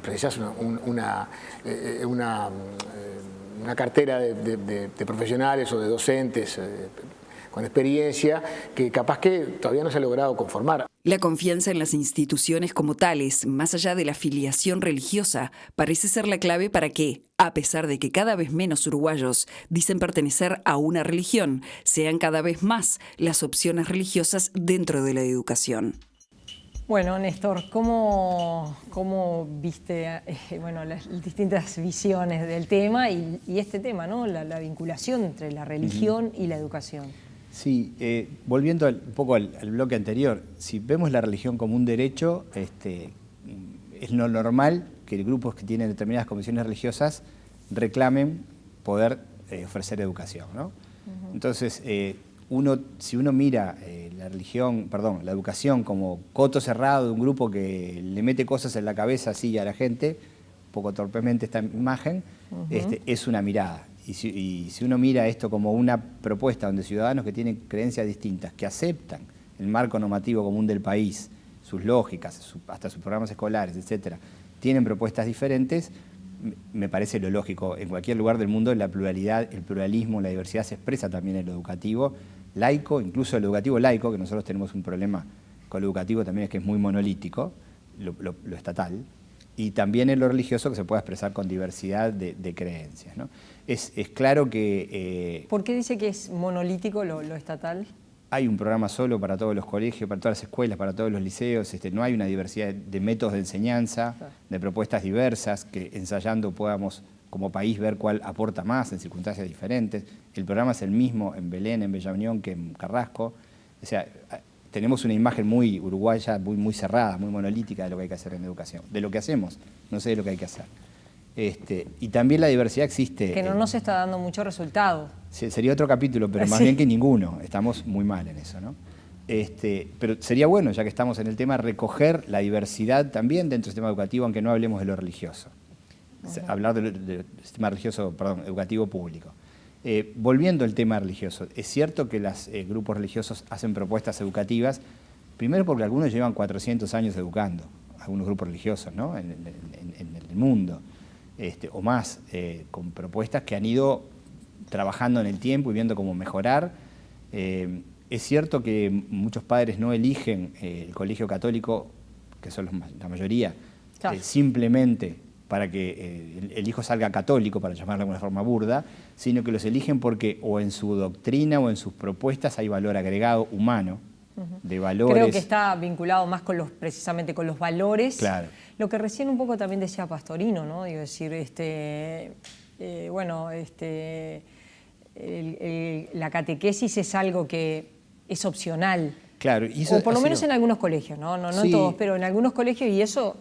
precisás una cartera de profesionales o de docentes con experiencia que capaz que todavía no se ha logrado conformar. La confianza en las instituciones como tales, más allá de la filiación religiosa, parece ser la clave para que, a pesar de que cada vez menos uruguayos dicen pertenecer a una religión, sean cada vez más las opciones religiosas dentro de la educación. Bueno, Néstor, ¿cómo viste las distintas visiones del tema y este tema, ¿no? La vinculación entre la religión y la educación? Sí, volviendo un poco al bloque anterior, si vemos la religión como un derecho, es lo normal que grupos que tienen determinadas convicciones religiosas reclamen poder ofrecer educación, ¿no? Entonces, si uno mira la educación como coto cerrado de un grupo que le mete cosas en la cabeza así a la gente, un poco torpemente esta imagen, es una mirada. Y si uno mira esto como una propuesta donde ciudadanos que tienen creencias distintas, que aceptan el marco normativo común del país, sus lógicas, hasta sus programas escolares, etcétera, tienen propuestas diferentes, me parece lo lógico. En cualquier lugar del mundo la pluralidad, el pluralismo, la diversidad se expresa también en lo educativo laico, incluso el educativo laico, que nosotros tenemos un problema con lo educativo también, es que es muy monolítico, lo estatal, y también en lo religioso, que se puede expresar con diversidad de creencias, ¿no? Es claro que... ¿Por qué dice que es monolítico lo estatal? Hay un programa solo para todos los colegios, para todas las escuelas, para todos los liceos, no hay una diversidad de métodos de enseñanza, de propuestas diversas, que ensayando podamos como país ver cuál aporta más en circunstancias diferentes. El programa es el mismo en Belén, en Bella Unión, que en Carrasco. O sea, tenemos una imagen muy uruguaya, muy cerrada, muy monolítica de lo que hay que hacer en educación, de lo que hacemos, no sé de lo que hay que hacer. Y también la diversidad existe. Que no nos está dando mucho resultado. Sería otro capítulo, pero más bien que ninguno. Estamos muy mal en eso, ¿no? Pero sería bueno, ya que estamos en el tema, recoger la diversidad también dentro del sistema educativo, aunque no hablemos de lo religioso. Hablar del sistema religioso, educativo público. Volviendo al tema religioso, es cierto que los grupos religiosos hacen propuestas educativas, primero porque algunos llevan 400 años educando, algunos grupos religiosos, ¿no? en el mundo. O más, con propuestas que han ido trabajando en el tiempo y viendo cómo mejorar. Es cierto que muchos padres no eligen el colegio católico, que son la mayoría, simplemente para que el hijo salga católico, para llamarlo de alguna forma burda, sino que los eligen porque o en su doctrina o en sus propuestas hay valor agregado humano, de valores. Creo que está vinculado más precisamente con los valores. Claro. Lo que recién un poco también decía Pastorino, ¿no? Digo, decir, la catequesis es algo que es opcional. Claro. Y eso o por lo menos en algunos colegios, ¿no? No en todos, pero en algunos colegios, y eso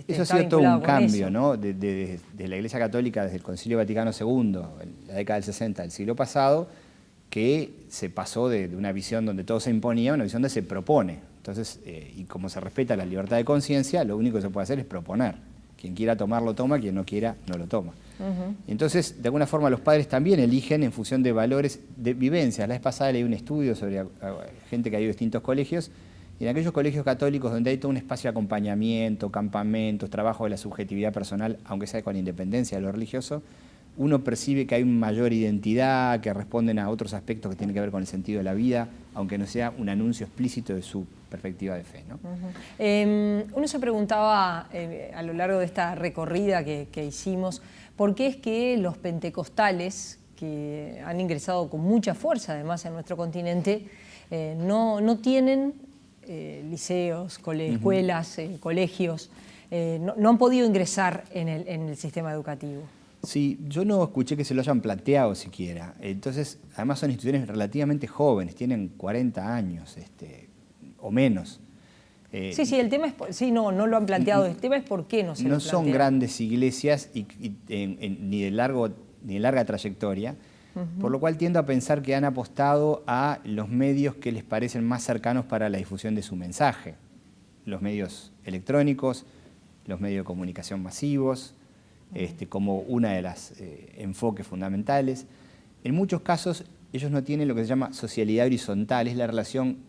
ha sido todo un cambio, ¿no? De la Iglesia Católica desde el Concilio Vaticano II, en la década del 60 del siglo pasado, que se pasó de una visión donde todo se imponía a una visión donde se propone. Entonces, y como se respeta la libertad de conciencia, lo único que se puede hacer es proponer. Quien quiera tomarlo toma, quien no quiera no lo toma. Entonces, de alguna forma, los padres también eligen en función de valores de vivencias. La vez pasada leí un estudio sobre gente que ha ido a distintos colegios, y en aquellos colegios católicos donde hay todo un espacio de acompañamiento, campamentos, trabajo de la subjetividad personal, aunque sea con independencia de lo religioso, uno percibe que hay una mayor identidad, que responden a otros aspectos que tienen que ver con el sentido de la vida, aunque no sea un anuncio explícito de su perspectiva de fe, ¿no? Uno se preguntaba a lo largo de esta recorrida que hicimos, ¿por qué es que los pentecostales, que han ingresado con mucha fuerza además en nuestro continente, no tienen liceos, escuelas, colegios, no han podido ingresar en el sistema educativo? Sí, yo no escuché que se lo hayan planteado siquiera. Entonces, además son instituciones relativamente jóvenes, tienen 40 años o menos. Sí, el tema es... no lo han planteado. El tema es por qué no se lo plantean. No son grandes iglesias ni de larga trayectoria, por lo cual tiendo a pensar que han apostado a los medios que les parecen más cercanos para la difusión de su mensaje. Los medios electrónicos, los medios de comunicación masivos, como una de las enfoques fundamentales. En muchos casos ellos no tienen lo que se llama socialidad horizontal, es la relación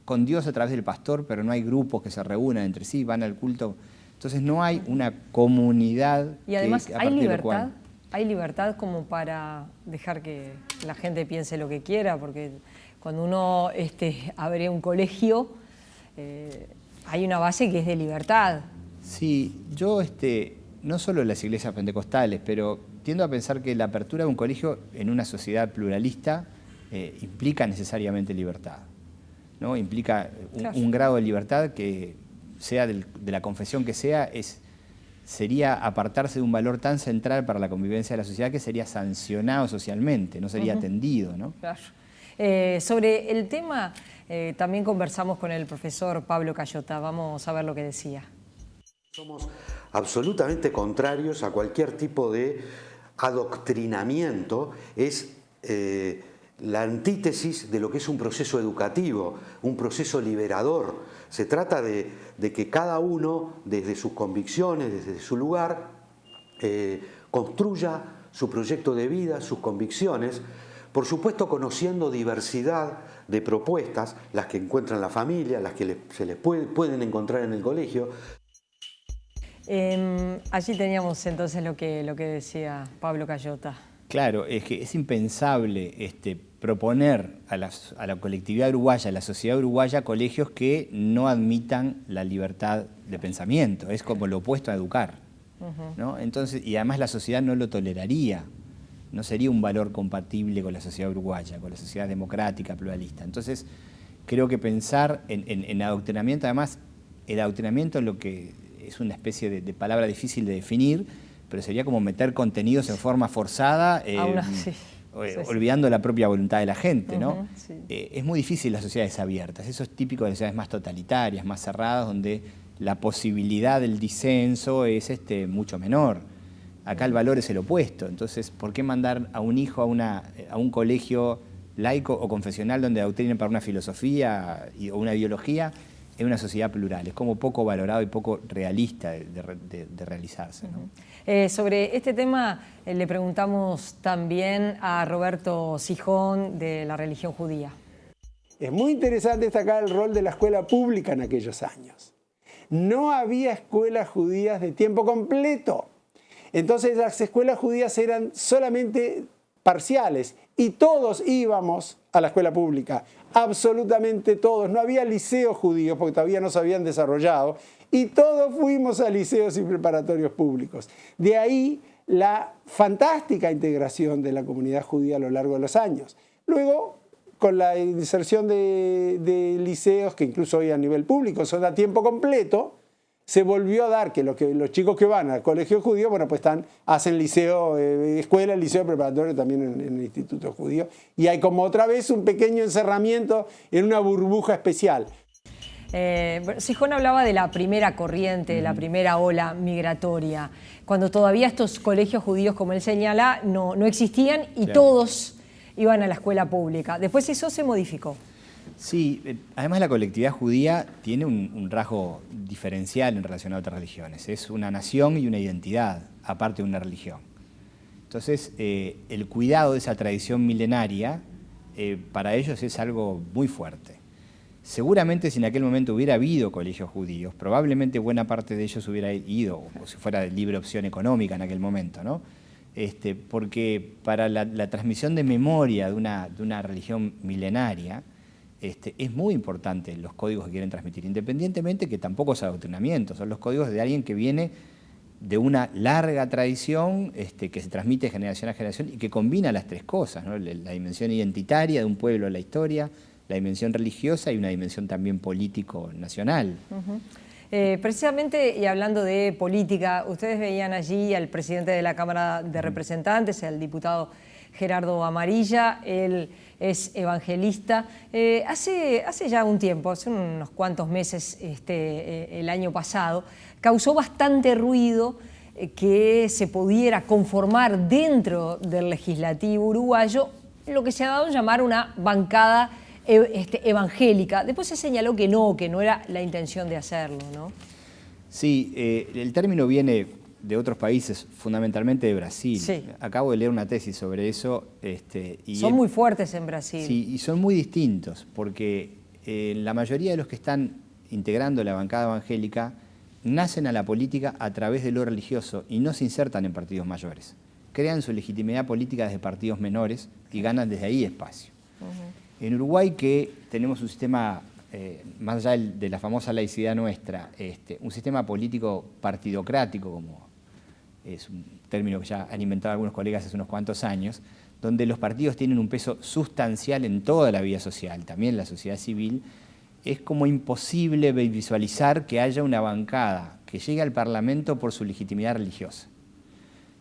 con Dios a través del pastor, pero no hay grupos que se reúnan entre sí, van al culto Entonces no hay una comunidad. Y además que, a hay partir de lo libertad. cual- Hay libertad como para dejar que la gente piense lo que quiera, porque cuando uno abre un colegio, hay una base que es de libertad. Sí, yo no solo en las iglesias pentecostales, pero tiendo a pensar que la apertura de un colegio en una sociedad pluralista implica necesariamente libertad, ¿no? Implica Claro. un grado de libertad que sea de la confesión que sea, sería apartarse de un valor tan central para la convivencia de la sociedad que sería sancionado socialmente, no sería atendido, ¿no? Claro. Sobre el tema también conversamos con el profesor Pablo Cayota. Vamos a ver lo que decía. Somos absolutamente contrarios a cualquier tipo de adoctrinamiento. Es la antítesis de lo que es un proceso educativo, un proceso liberador. Se trata de que cada uno, desde sus convicciones, desde su lugar, construya su proyecto de vida, sus convicciones, por supuesto conociendo diversidad de propuestas, las que encuentran la familia, las que se les pueden encontrar en el colegio. Allí teníamos entonces lo que decía Pablo Cayota. Claro, es que es impensable proponer a la colectividad uruguaya, a la sociedad uruguaya, colegios que no admitan la libertad de pensamiento. Es como lo opuesto a educar, ¿no? Entonces, y además la sociedad no lo toleraría. No sería un valor compatible con la sociedad uruguaya, con la sociedad democrática, pluralista. Entonces, creo que pensar en adoctrinamiento, además, el adoctrinamiento es lo que es una especie de palabra difícil de definir, pero sería como meter contenidos en forma forzada, olvidando la propia voluntad de la gente, ¿no? Sí. Es muy difícil las sociedades abiertas, eso es típico de las sociedades más totalitarias, más cerradas, donde la posibilidad del disenso es mucho menor. Acá el valor es el opuesto, entonces, ¿por qué mandar a un hijo a un colegio laico o confesional donde adoctrinen para una filosofía o una ideología en una sociedad plural? Es como poco valorado y poco realista de realizarse, ¿no? Sobre este tema le preguntamos también a Roberto Sijón de la religión judía. Es muy interesante destacar el rol de la escuela pública en aquellos años. No había escuelas judías de tiempo completo. Entonces las escuelas judías eran solamente parciales y todos íbamos a la escuela pública, absolutamente todos. No había liceos judíos porque todavía no se habían desarrollado y todos fuimos a liceos y preparatorios públicos. De ahí la fantástica integración de la comunidad judía a lo largo de los años. Luego, con la inserción de liceos, que incluso hoy a nivel público son a tiempo completo, se volvió a dar que los chicos que van al colegio judío, bueno, pues hacen liceo, escuela, liceo preparatorio también en el instituto judío. Y hay como otra vez un pequeño encerramiento en una burbuja especial. Sijón hablaba de la primera corriente, de la primera ola migratoria, cuando todavía estos colegios judíos, como él señala, no existían y Claro. Todos iban a la escuela pública. Después eso se modificó. Sí, además la colectividad judía tiene un rasgo diferencial en relación a otras religiones. Es una nación y una identidad, aparte de una religión. Entonces, el cuidado de esa tradición milenaria, para ellos es algo muy fuerte. Seguramente si en aquel momento hubiera habido colegios judíos, probablemente buena parte de ellos hubiera ido, o si fuera de libre opción económica en aquel momento, ¿no? Porque para la transmisión de memoria de una religión milenaria, es muy importante los códigos que quieren transmitir, independientemente que tampoco es adoctrinamiento, son los códigos de alguien que viene de una larga tradición que se transmite de generación a generación y que combina las tres cosas, ¿no? La dimensión identitaria de un pueblo en la historia, la dimensión religiosa y una dimensión también político-nacional. Precisamente, y hablando de política, ustedes veían allí al presidente de la Cámara de Representantes, el diputado Gerardo Amarilla. Él es evangelista. Hace ya un tiempo, hace unos cuantos meses, el año pasado, causó bastante ruido que se pudiera conformar dentro del legislativo uruguayo lo que se ha dado a llamar una bancada evangélica. Después se señaló que no era la intención de hacerlo, ¿no? Sí, el término viene de otros países, fundamentalmente de Brasil. Sí. Acabo de leer una tesis sobre eso. Son muy fuertes en Brasil. Sí, y son muy distintos, porque la mayoría de los que están integrando la bancada evangélica nacen a la política a través de lo religioso y no se insertan en partidos mayores. Crean su legitimidad política desde partidos menores y ganan desde ahí espacio. En Uruguay, que tenemos un sistema, más allá de la famosa laicidad nuestra, un sistema político partidocrático, como es un término que ya han inventado algunos colegas hace unos cuantos años, donde los partidos tienen un peso sustancial en toda la vida social, también en la sociedad civil, es como imposible visualizar que haya una bancada que llegue al Parlamento por su legitimidad religiosa.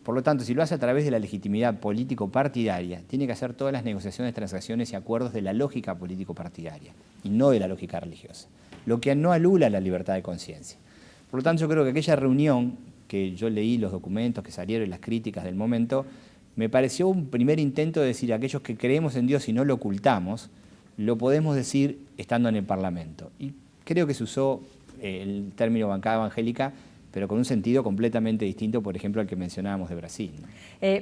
Por lo tanto, si lo hace a través de la legitimidad político-partidaria, tiene que hacer todas las negociaciones, transacciones y acuerdos de la lógica político-partidaria y no de la lógica religiosa, lo que no anula la libertad de conciencia. Por lo tanto, yo creo que aquella reunión, que yo leí los documentos que salieron y las críticas del momento, me pareció un primer intento de decir a aquellos que creemos en Dios y no lo ocultamos, lo podemos decir estando en el Parlamento. Y creo que se usó el término bancada evangélica, pero con un sentido completamente distinto, por ejemplo, al que mencionábamos de Brasil, ¿no?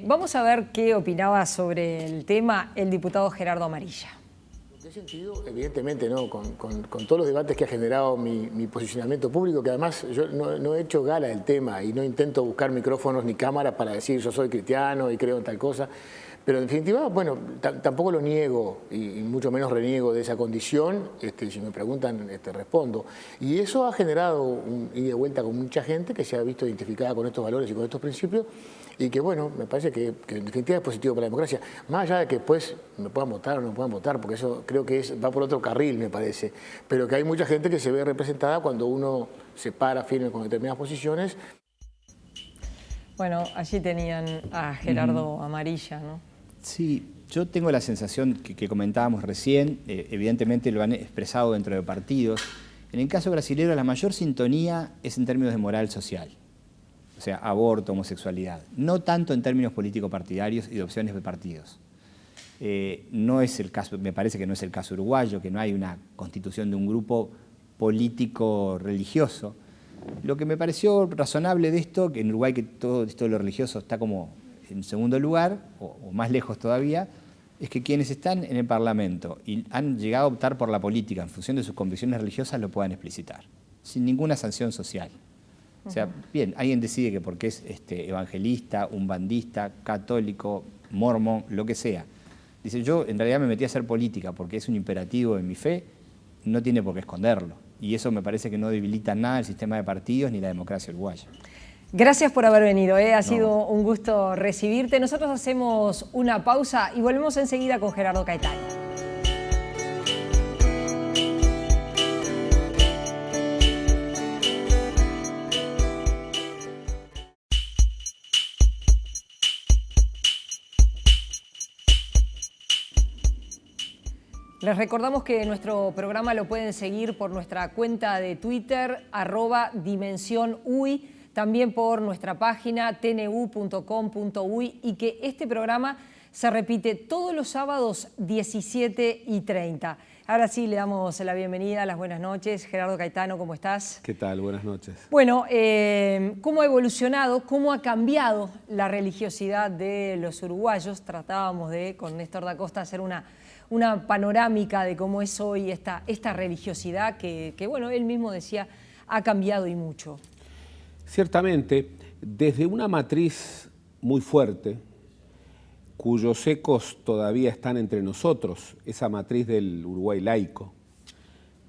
Vamos a ver qué opinaba sobre el tema el diputado Gerardo Amarilla. En qué sentido, evidentemente, ¿no? Con todos los debates que ha generado mi posicionamiento público, que además yo no he hecho gala del tema y no intento buscar micrófonos ni cámaras para decir yo soy cristiano y creo en tal cosa. Pero en definitiva, bueno, tampoco lo niego y mucho menos reniego de esa condición. Si me preguntan, respondo. Y eso ha generado un ida y vuelta con mucha gente que se ha visto identificada con estos valores y con estos principios y que, bueno, me parece que en definitiva es positivo para la democracia. Más allá de que después me puedan votar o no me puedan votar, porque eso creo que va por otro carril, me parece. Pero que hay mucha gente que se ve representada cuando uno se para firme con determinadas posiciones. Bueno, allí tenían a Gerardo Amarilla, ¿no? Sí, yo tengo la sensación que comentábamos recién, evidentemente lo han expresado dentro de partidos. En el caso brasileño la mayor sintonía es en términos de moral social, o sea, aborto, homosexualidad, no tanto en términos político-partidarios y de opciones de partidos. No es el caso, me parece que no es el caso uruguayo, que no hay una constitución de un grupo político-religioso. Lo que me pareció razonable de esto, que en Uruguay que todo esto de lo religioso está como en segundo lugar, o más lejos todavía, es que quienes están en el Parlamento y han llegado a optar por la política en función de sus convicciones religiosas lo puedan explicitar, sin ninguna sanción social. O sea, bien, alguien decide que porque es evangelista, umbandista, católico, mormón, lo que sea. Dice, yo en realidad me metí a hacer política porque es un imperativo en mi fe, no tiene por qué esconderlo. Y eso me parece que no debilita nada el sistema de partidos ni la democracia uruguaya. Gracias por haber venido, ha sido un gusto recibirte. Nosotros hacemos una pausa y volvemos enseguida con Gerardo Caetano. Les recordamos que nuestro programa lo pueden seguir por nuestra cuenta de Twitter, @dimensionui, también por nuestra página tnu.com.uy y que este programa se repite todos los sábados 17:30. Ahora sí le damos la bienvenida, las buenas noches. Gerardo Caetano, ¿cómo estás? ¿Qué tal? Buenas noches. Bueno, ¿cómo ha evolucionado, cómo ha cambiado la religiosidad de los uruguayos? Tratábamos de, con Néstor da Costa, hacer una panorámica de cómo es hoy esta religiosidad que, bueno, él mismo decía, ha cambiado y mucho. Ciertamente, desde una matriz muy fuerte, cuyos ecos todavía están entre nosotros, esa matriz del Uruguay laico,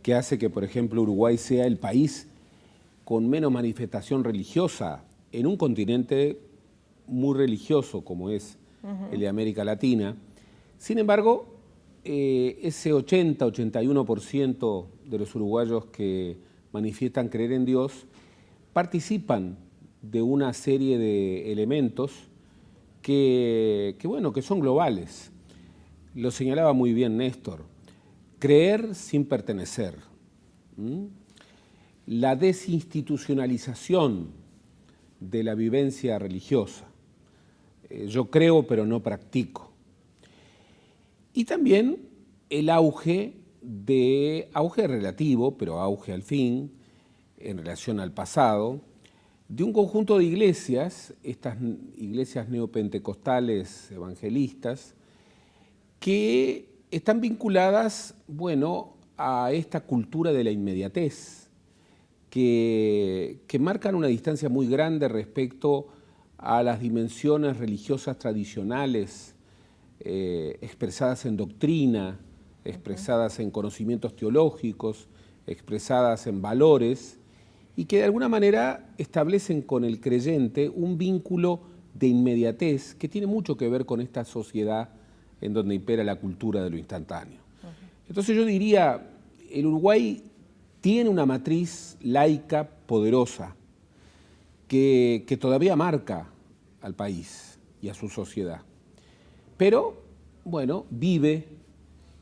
que hace que, por ejemplo, Uruguay sea el país con menos manifestación religiosa en un continente muy religioso como es el de América Latina. Sin embargo, ese 80-81% de los uruguayos que manifiestan creer en Dios participan de una serie de elementos que son globales. Lo señalaba muy bien Néstor. Creer sin pertenecer. La desinstitucionalización de la vivencia religiosa. Yo creo pero no practico. Y también el auge relativo, pero auge al fin, en relación al pasado, de un conjunto de iglesias, estas iglesias neopentecostales evangelistas, que están vinculadas, a esta cultura de la inmediatez, que marcan una distancia muy grande respecto a las dimensiones religiosas tradicionales expresadas en doctrina, expresadas en conocimientos teológicos, expresadas en valores, y que de alguna manera establecen con el creyente un vínculo de inmediatez que tiene mucho que ver con esta sociedad en donde impera la cultura de lo instantáneo. Entonces yo diría, el Uruguay tiene una matriz laica poderosa que todavía marca al país y a su sociedad. Pero, bueno, vive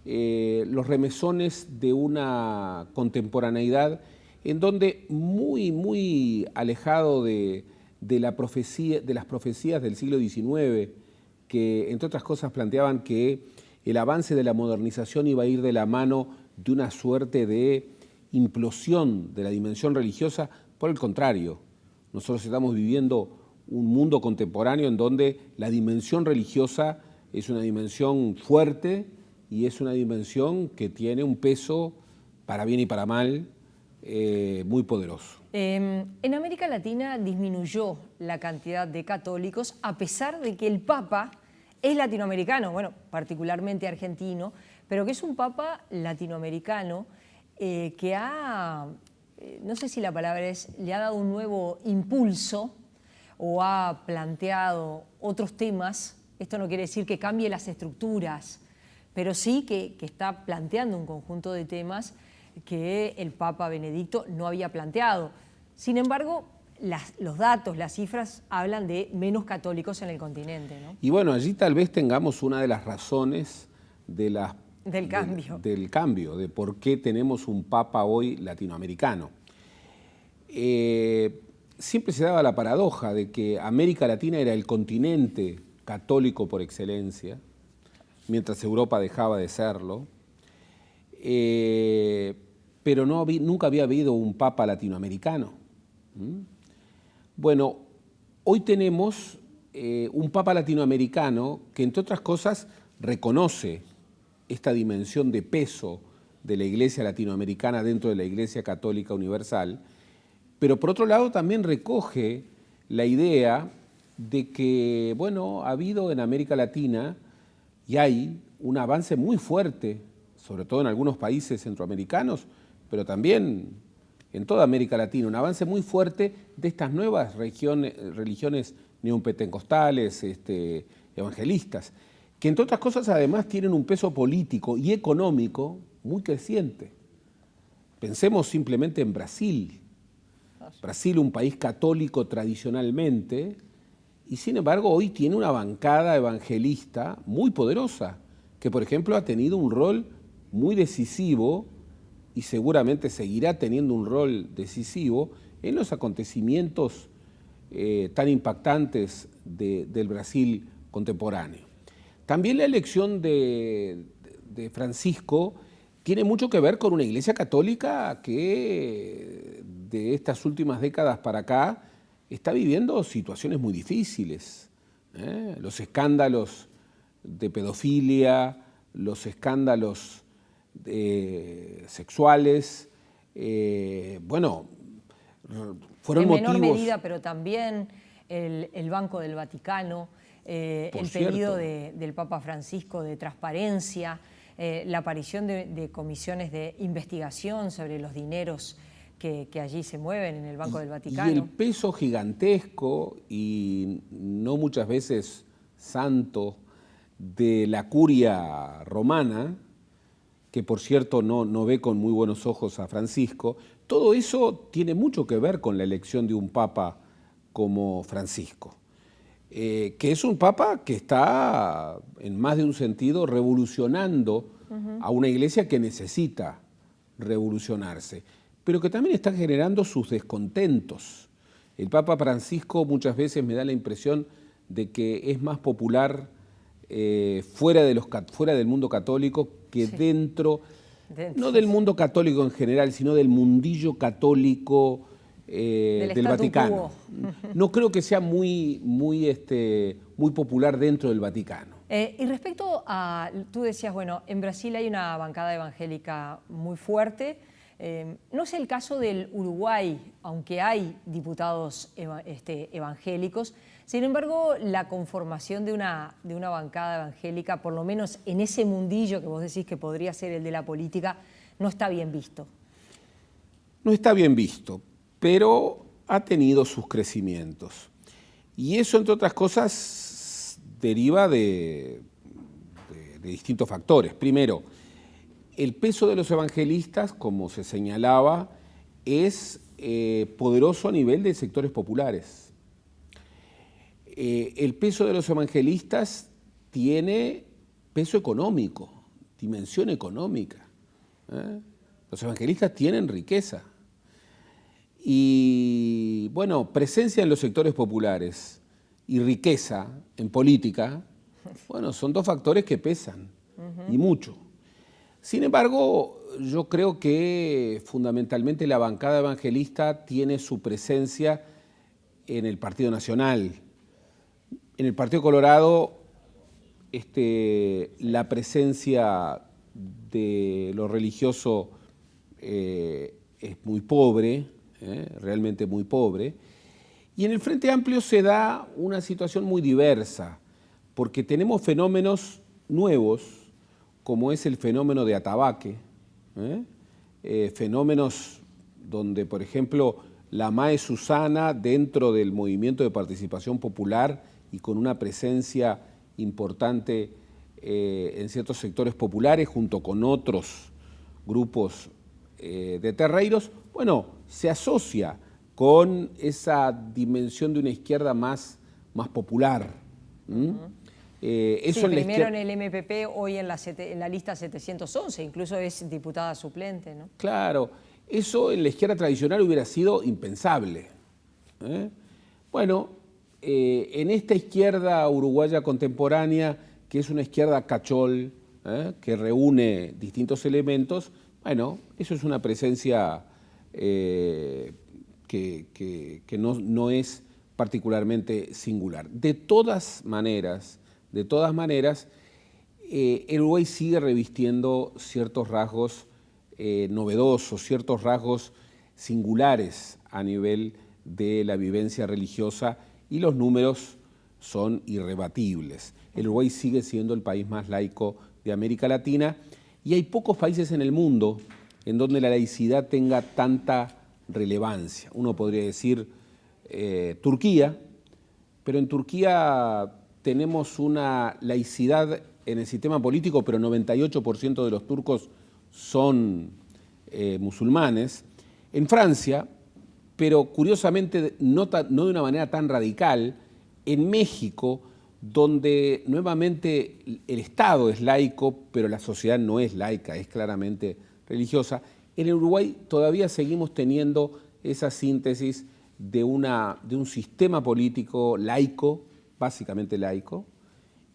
los remesones de una contemporaneidad en donde muy alejado de las profecías del siglo XIX, que entre otras cosas planteaban que el avance de la modernización iba a ir de la mano de una suerte de implosión de la dimensión religiosa. Por el contrario, nosotros estamos viviendo un mundo contemporáneo en donde la dimensión religiosa es una dimensión fuerte y es una dimensión que tiene un peso, para bien y para mal, muy poderoso. En América Latina disminuyó la cantidad de católicos a pesar de que el Papa es latinoamericano, bueno, particularmente argentino, pero que es un Papa latinoamericano que no sé si la palabra le ha dado un nuevo impulso o ha planteado otros temas. Esto no quiere decir que cambie las estructuras, pero sí que está planteando un conjunto de temas que el Papa Benedicto no había planteado. Sin embargo, los datos, las cifras hablan de menos católicos en el continente, ¿no? Y bueno, allí tal vez tengamos una de las razones del cambio, de por qué tenemos un Papa hoy latinoamericano. Siempre se daba la paradoja de que América Latina era el continente católico por excelencia, mientras Europa dejaba de serlo, pero nunca había habido un Papa latinoamericano. Bueno, hoy tenemos un Papa latinoamericano que, entre otras cosas, reconoce esta dimensión de peso de la Iglesia latinoamericana dentro de la Iglesia Católica Universal, pero por otro lado también recoge la idea de que, bueno, ha habido en América Latina y hay un avance muy fuerte, sobre todo en algunos países centroamericanos, pero también en toda América Latina, un avance muy fuerte de estas nuevas religiones neopentecostales, evangelistas, que entre otras cosas además tienen un peso político y económico muy creciente. Pensemos simplemente en Brasil. Brasil, un país católico tradicionalmente, y sin embargo hoy tiene una bancada evangelista muy poderosa, que por ejemplo ha tenido un rol muy decisivo y seguramente seguirá teniendo un rol decisivo en los acontecimientos tan impactantes del Brasil contemporáneo. También la elección de Francisco tiene mucho que ver con una iglesia católica que de estas últimas décadas para acá está viviendo situaciones muy difíciles. Los escándalos de pedofilia, los escándalos sexuales, bueno, fueron motivos... En menor medida, pero también el Banco del Vaticano, el pedido del Papa Francisco de transparencia, la aparición de comisiones de investigación sobre los dineros que allí se mueven en el Banco del Vaticano. Y el peso gigantesco y no muchas veces santo de la curia romana, que por cierto no ve con muy buenos ojos a Francisco, todo eso tiene mucho que ver con la elección de un papa como Francisco, que es un papa que está en más de un sentido revolucionando a una iglesia que necesita revolucionarse, pero que también está generando sus descontentos. El Papa Francisco muchas veces me da la impresión de que es más popular fuera del mundo católico que dentro, no del mundo católico en general, sino del mundillo católico del Vaticano. No creo que sea muy popular dentro del Vaticano. Y respecto a, tú decías, bueno, en Brasil hay una bancada evangélica muy fuerte, No es el caso del Uruguay, aunque hay diputados evangélicos. Sin embargo, la conformación de una bancada evangélica, por lo menos en ese mundillo que vos decís que podría ser el de la política, no está bien visto. No está bien visto, pero ha tenido sus crecimientos. Y eso, entre otras cosas, deriva de distintos factores. Primero, el peso de los evangelistas, como se señalaba, es poderoso a nivel de sectores populares. El peso de los evangelistas tiene peso económico, dimensión económica. Los evangelistas tienen riqueza. Y, bueno, presencia en los sectores populares y riqueza en política, bueno, son dos factores que pesan, y mucho. Sin embargo, yo creo que fundamentalmente la bancada evangelista tiene su presencia en el Partido Nacional. En el Partido Colorado, la presencia de lo religioso es muy pobre, realmente muy pobre. Y en el Frente Amplio se da una situación muy diversa, porque tenemos fenómenos nuevos, como es el fenómeno de Atabaque, fenómenos donde, por ejemplo, la Mae Susana, dentro del movimiento de participación popular y con una presencia importante en ciertos sectores populares, junto con otros grupos de terreiros, bueno, se asocia con esa dimensión de una izquierda más popular. Eso sí, primero en el MPP, hoy en la lista 711, incluso es diputada suplente, ¿no? Claro, eso en la izquierda tradicional hubiera sido impensable. Bueno, en esta izquierda uruguaya contemporánea, que es una izquierda cachol, que reúne distintos elementos, bueno, eso es una presencia que no es particularmente singular. De todas maneras, el Uruguay sigue revistiendo ciertos rasgos novedosos, ciertos rasgos singulares a nivel de la vivencia religiosa, y los números son irrebatibles. El Uruguay sigue siendo el país más laico de América Latina, y hay pocos países en el mundo en donde la laicidad tenga tanta relevancia. Uno podría decir Turquía, pero en Turquía tenemos una laicidad en el sistema político, pero 98% de los turcos son musulmanes. En Francia, pero curiosamente no de una manera tan radical. En México, donde nuevamente el Estado es laico, pero la sociedad no es laica, es claramente religiosa. En el Uruguay todavía seguimos teniendo esa síntesis de un sistema político laico, básicamente laico,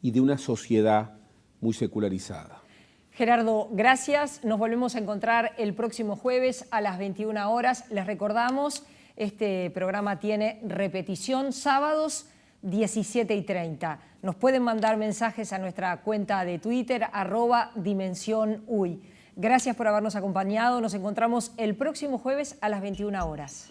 y de una sociedad muy secularizada. Gerardo, gracias. Nos volvemos a encontrar el próximo jueves a las 21 horas. Les recordamos, este programa tiene repetición sábados 17:30. Nos pueden mandar mensajes a nuestra cuenta de Twitter, @dimensiónuy. Gracias por habernos acompañado. Nos encontramos el próximo jueves a las 21 horas.